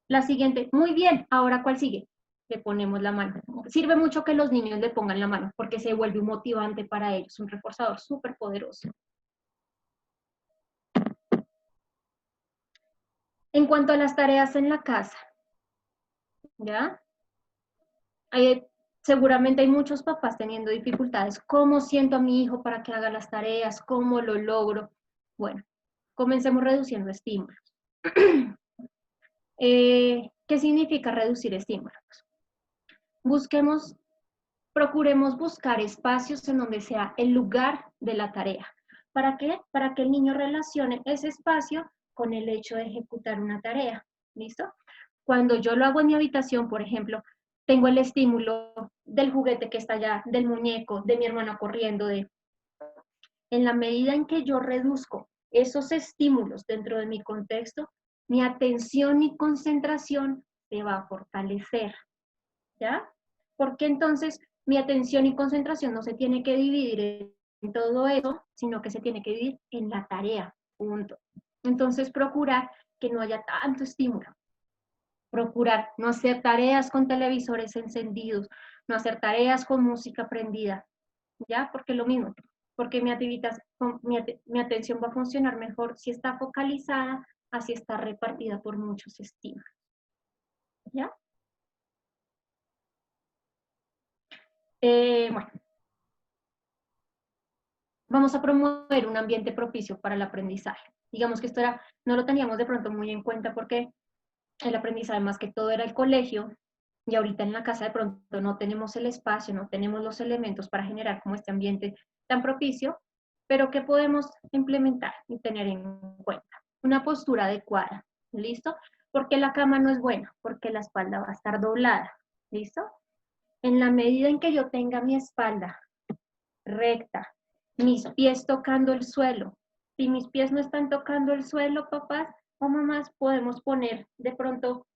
La siguiente, muy bien, ahora ¿cuál sigue? Le ponemos la mano. Sirve mucho que los niños le pongan la mano, porque se vuelve un motivante para ellos, un reforzador súper poderoso. En cuanto a las tareas en la casa, ¿ya? Seguramente hay muchos papás teniendo dificultades. ¿Cómo siento a mi hijo para que haga las tareas? ¿Cómo lo logro? Bueno, comencemos reduciendo estímulos. ¿Qué significa reducir estímulos? Procuremos buscar espacios en donde sea el lugar de la tarea. ¿Para qué? Para que el niño relacione ese espacio con el hecho de ejecutar una tarea. ¿Listo? Cuando yo lo hago en mi habitación, por ejemplo, tengo el estímulo del juguete que está allá, del muñeco, de mi hermano corriendo, en la medida en que yo reduzco esos estímulos dentro de mi contexto, mi atención y concentración se va a fortalecer, ¿ya? Porque entonces mi atención y concentración no se tiene que dividir en todo eso, sino que se tiene que dividir en la tarea, punto. Entonces, procurar que no haya tanto estímulo. Procurar no hacer tareas con televisores encendidos, no hacer tareas con música prendida, ¿ya? Porque lo mismo, porque mi atención va a funcionar mejor si está focalizada, así está repartida por muchos estímulos, ¿ya? Bueno, vamos a promover un ambiente propicio para el aprendizaje. Digamos que esto no lo teníamos de pronto muy en cuenta porque el aprendizaje más que todo era el colegio, y ahorita en la casa de pronto no tenemos el espacio, no tenemos los elementos para generar como este ambiente tan propicio, pero ¿qué podemos implementar y tener en cuenta? Una postura adecuada, ¿listo? Porque la cama no es buena, porque la espalda va a estar doblada, ¿listo? En la medida en que yo tenga mi espalda recta, mis pies tocando el suelo, Si mis pies no están tocando el suelo, papás o mamás, podemos poner de pronto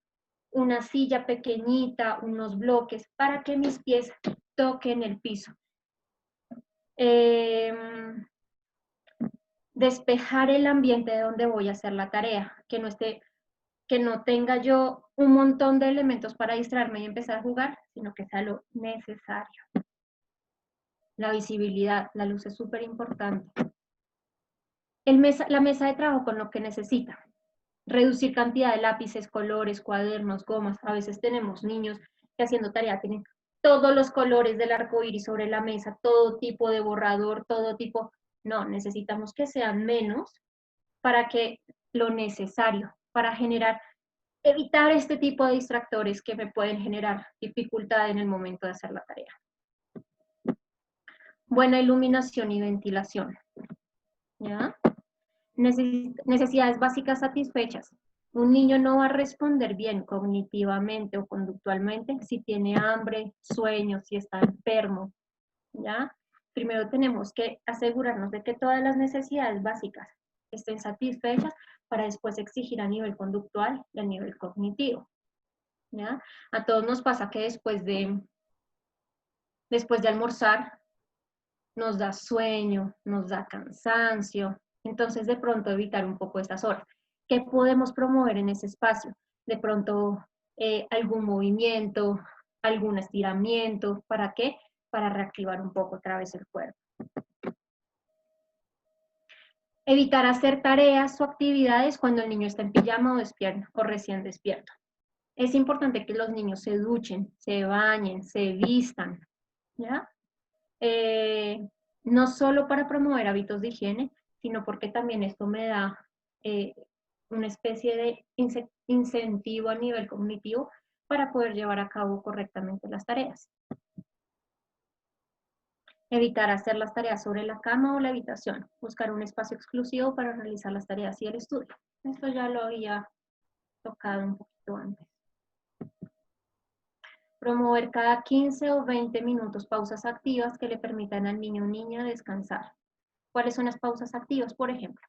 una silla pequeñita, unos bloques, para que mis pies toquen el piso. Despejar el ambiente de donde voy a hacer la tarea, que no tenga yo un montón de elementos para distraerme y empezar a jugar, sino que sea lo necesario. La visibilidad, la luz es súper importante. La mesa de trabajo con lo que necesita. Reducir cantidad de lápices, colores, cuadernos, gomas. A veces tenemos niños que haciendo tarea tienen todos los colores del arco iris sobre la mesa, todo tipo de borrador, todo tipo. No, necesitamos que sean menos para que lo necesario, para evitar este tipo de distractores que me pueden generar dificultad en el momento de hacer la tarea. Buena iluminación y ventilación. ¿Ya? Necesidades básicas satisfechas. Un niño no va a responder bien cognitivamente o conductualmente si tiene hambre, sueño, si está enfermo. ¿Ya? Primero tenemos que asegurarnos de que todas las necesidades básicas estén satisfechas para después exigir a nivel conductual y a nivel cognitivo. ¿Ya? A todos nos pasa que después de almorzar nos da sueño, nos da cansancio, entonces de pronto evitar un poco estas horas. ¿Qué podemos promover en ese espacio? De pronto algún movimiento, algún estiramiento, ¿para qué? Para reactivar un poco otra vez el cuerpo. Evitar hacer tareas o actividades cuando el niño está en pijama o despierto o recién despierto. Es importante que los niños se duchen, se bañen, se vistan, ¿ya? No solo para promover hábitos de higiene, sino porque también esto me da una especie de incentivo a nivel cognitivo para poder llevar a cabo correctamente las tareas. Evitar hacer las tareas sobre la cama o la habitación. Buscar un espacio exclusivo para realizar las tareas y el estudio. Esto ya lo había tocado un poquito antes. Promover cada 15 o 20 minutos pausas activas que le permitan al niño o niña descansar. ¿Cuáles son las pausas activas? Por ejemplo,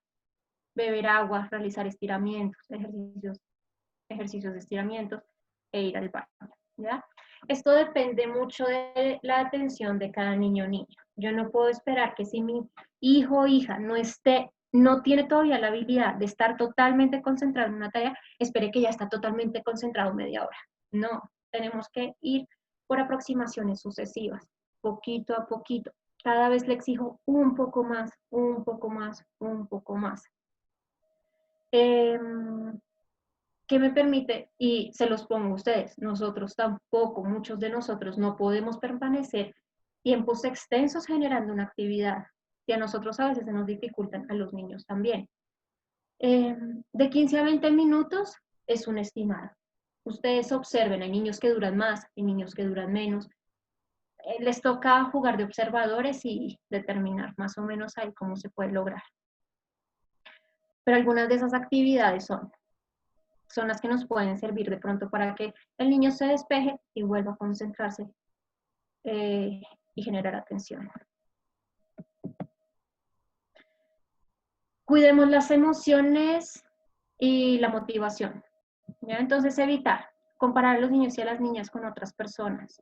beber agua, realizar estiramientos, ejercicios de estiramientos e ir al baño, ¿ya? Esto depende mucho de la atención de cada niño o niña. Yo no puedo esperar que si mi hijo o hija no tiene todavía la habilidad de estar totalmente concentrado en una tarea, espere que ya está totalmente concentrado media hora. No, tenemos que ir por aproximaciones sucesivas, poquito a poquito. Cada vez le exijo un poco más, un poco más, un poco más. ¿Qué me permite? Y se los pongo a ustedes, nosotros tampoco, muchos de nosotros no podemos permanecer tiempos extensos generando una actividad, que a nosotros a veces se nos dificultan, a los niños también. De 15 a 20 minutos es un estimado. Ustedes observen, hay niños que duran más, hay niños que duran menos. Les toca jugar de observadores y determinar más o menos ahí cómo se puede lograr. Pero algunas de esas actividades son las que nos pueden servir de pronto para que el niño se despeje y vuelva a concentrarse y generar atención. Cuidemos las emociones y la motivación, ¿ya? Entonces evitar comparar a los niños y a las niñas con otras personas.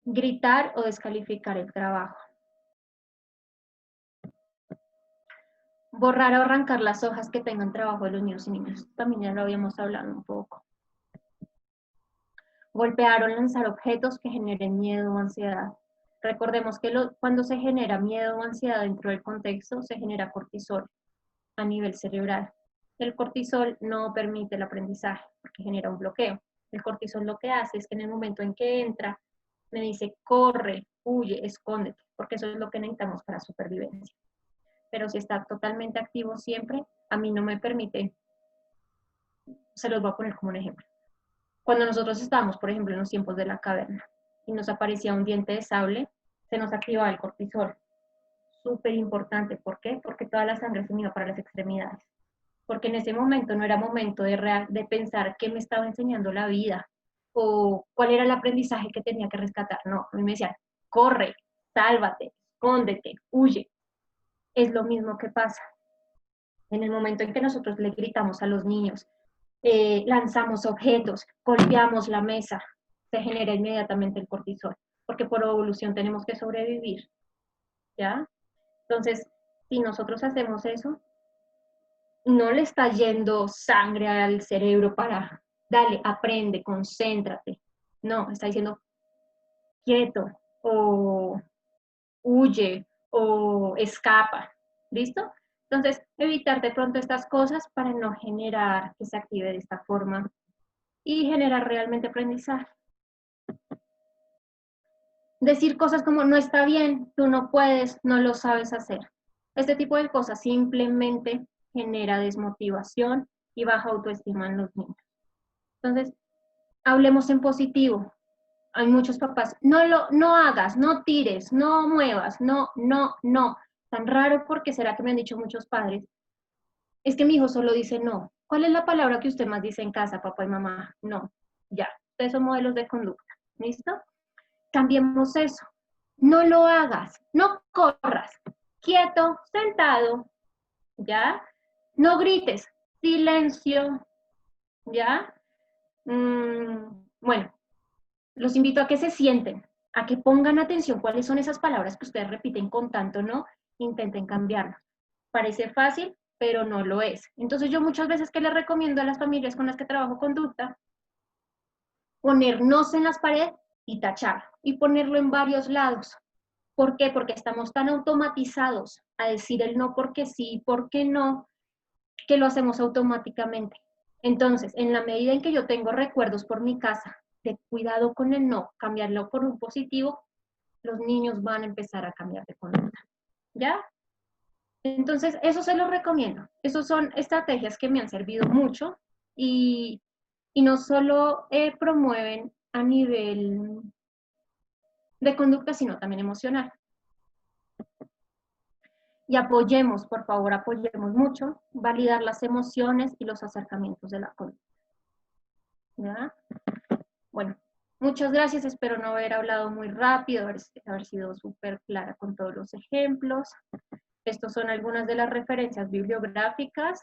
Gritar o descalificar el trabajo. Borrar o arrancar las hojas que tengan trabajo de los niños y niñas. También ya lo habíamos hablado un poco. Golpear o lanzar objetos que generen miedo o ansiedad. Recordemos que cuando se genera miedo o ansiedad dentro del contexto, se genera cortisol a nivel cerebral. El cortisol no permite el aprendizaje porque genera un bloqueo. El cortisol lo que hace es que en el momento en que entra, me dice, corre, huye, escóndete, porque eso es lo que necesitamos para supervivencia. Pero si está totalmente activo siempre, a mí no me permite, se los voy a poner como un ejemplo. Cuando nosotros estábamos, por ejemplo, en los tiempos de la caverna y nos aparecía un diente de sable, se nos activaba el cortisol. Súper importante. ¿Por qué? Porque toda la sangre se iba para las extremidades. Porque en ese momento no era momento de pensar qué me estaba enseñando la vida o cuál era el aprendizaje que tenía que rescatar. No, a mí me decían, corre, sálvate, escóndete, huye. es lo mismo que pasa. En el momento en que nosotros le gritamos a los niños, lanzamos objetos, golpeamos la mesa, se genera inmediatamente el cortisol, porque por evolución tenemos que sobrevivir, ¿ya? Entonces, si nosotros hacemos eso, no le está yendo sangre al cerebro para, dale, aprende, concéntrate. No, está diciendo quieto, o huye, o escapa, ¿listo? Entonces, evitar de pronto estas cosas para no generar que se active de esta forma y generar realmente aprendizaje. Decir cosas como no está bien, tú no puedes, no lo sabes hacer. Este tipo de cosas simplemente genera desmotivación y baja autoestima en los niños. Entonces, hablemos en positivo. Hay muchos papás, no hagas, no tires, no muevas, no. Tan raro porque será que me han dicho muchos padres, es que mi hijo solo dice no. ¿Cuál es la palabra que usted más dice en casa, papá y mamá? No. Ya, ustedes son modelos de conducta. ¿Listo? Cambiemos eso. No lo hagas, no corras. Quieto, sentado, ¿ya? No grites, silencio, ¿ya? Bueno, los invito a que se sienten, a que pongan atención cuáles son esas palabras que ustedes repiten con tanto no, intenten cambiarlas. Parece fácil, pero no lo es. Entonces yo muchas veces que les recomiendo a las familias con las que trabajo conducta, ponernos en las paredes y tachar, y ponerlo en varios lados. ¿Por qué? Porque estamos tan automatizados a decir el no porque sí, porque no, que lo hacemos automáticamente. Entonces, en la medida en que yo tengo recuerdos por mi casa de cuidado con el no, cambiarlo por un positivo, los niños van a empezar a cambiar de conducta. ¿Ya? Entonces, eso se los recomiendo. Esas son estrategias que me han servido mucho y no solo promueven a nivel de conducta, sino también emocional. Y apoyemos, por favor, apoyemos mucho, validar las emociones y los acercamientos de la conducta. ¿Ya? Bueno, muchas gracias, espero no haber hablado muy rápido, haber sido súper clara con todos los ejemplos. Estos son algunas de las referencias bibliográficas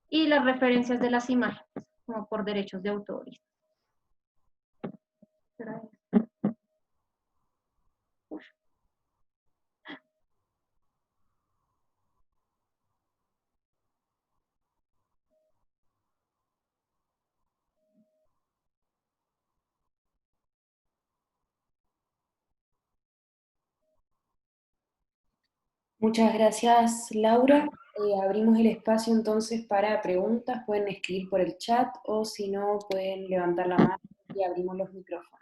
y las referencias de las imágenes, como por derechos de autor. Muchas gracias, Laura. Abrimos el espacio entonces para preguntas. Pueden escribir por el chat o si no, pueden levantar la mano y abrimos los micrófonos.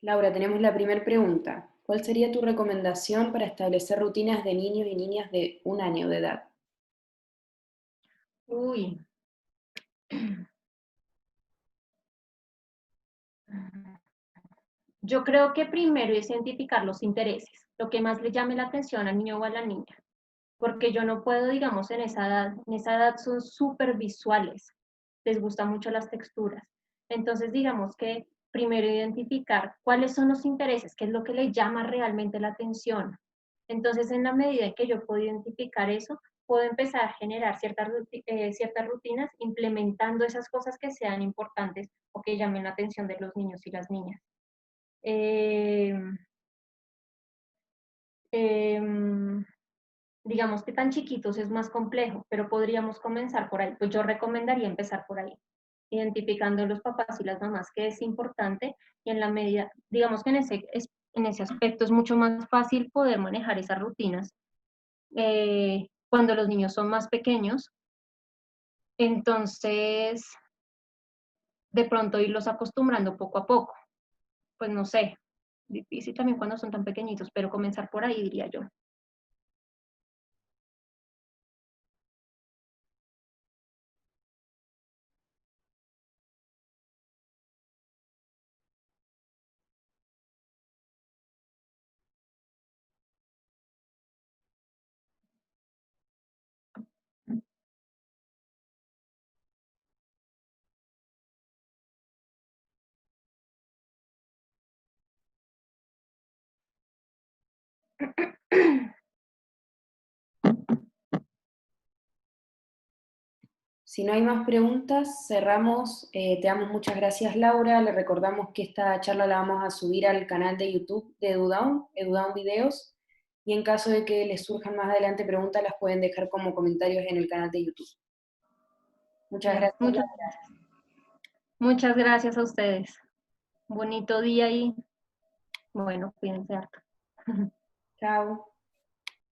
Laura, tenemos la primera pregunta. ¿Cuál sería tu recomendación para establecer rutinas de niños y niñas de 1 año de edad? Uy. Yo creo que primero es identificar los intereses, lo que más le llame la atención al niño o a la niña, porque yo no puedo, digamos, en esa edad son súper visuales, les gustan mucho las texturas. Entonces, digamos que primero identificar cuáles son los intereses, qué es lo que le llama realmente la atención. Entonces, en la medida en que yo puedo identificar eso, puedo empezar a generar ciertas rutinas implementando esas cosas que sean importantes o que llamen la atención de los niños y las niñas. Eh, digamos que tan chiquitos es más complejo, pero podríamos comenzar por ahí. Pues yo recomendaría empezar por ahí. identificando los papás y las mamás que es importante, y en la medida, digamos que en ese aspecto es mucho más fácil poder manejar esas rutinas cuando los niños son más pequeños. Entonces, de pronto irlos acostumbrando poco a poco. Pues no sé, difícil también cuando son tan pequeñitos, pero comenzar por ahí diría yo. Si no hay más preguntas, cerramos. Te damos muchas gracias, Laura. Le recordamos que esta charla la vamos a subir al canal de YouTube de EduDown, EduDown Videos, y en caso de que les surjan más adelante preguntas, las pueden dejar como comentarios en el canal de YouTube. Muchas Bien, gracias, Laura. muchas gracias a ustedes. Bonito día y bueno, cuídense harto. Chao.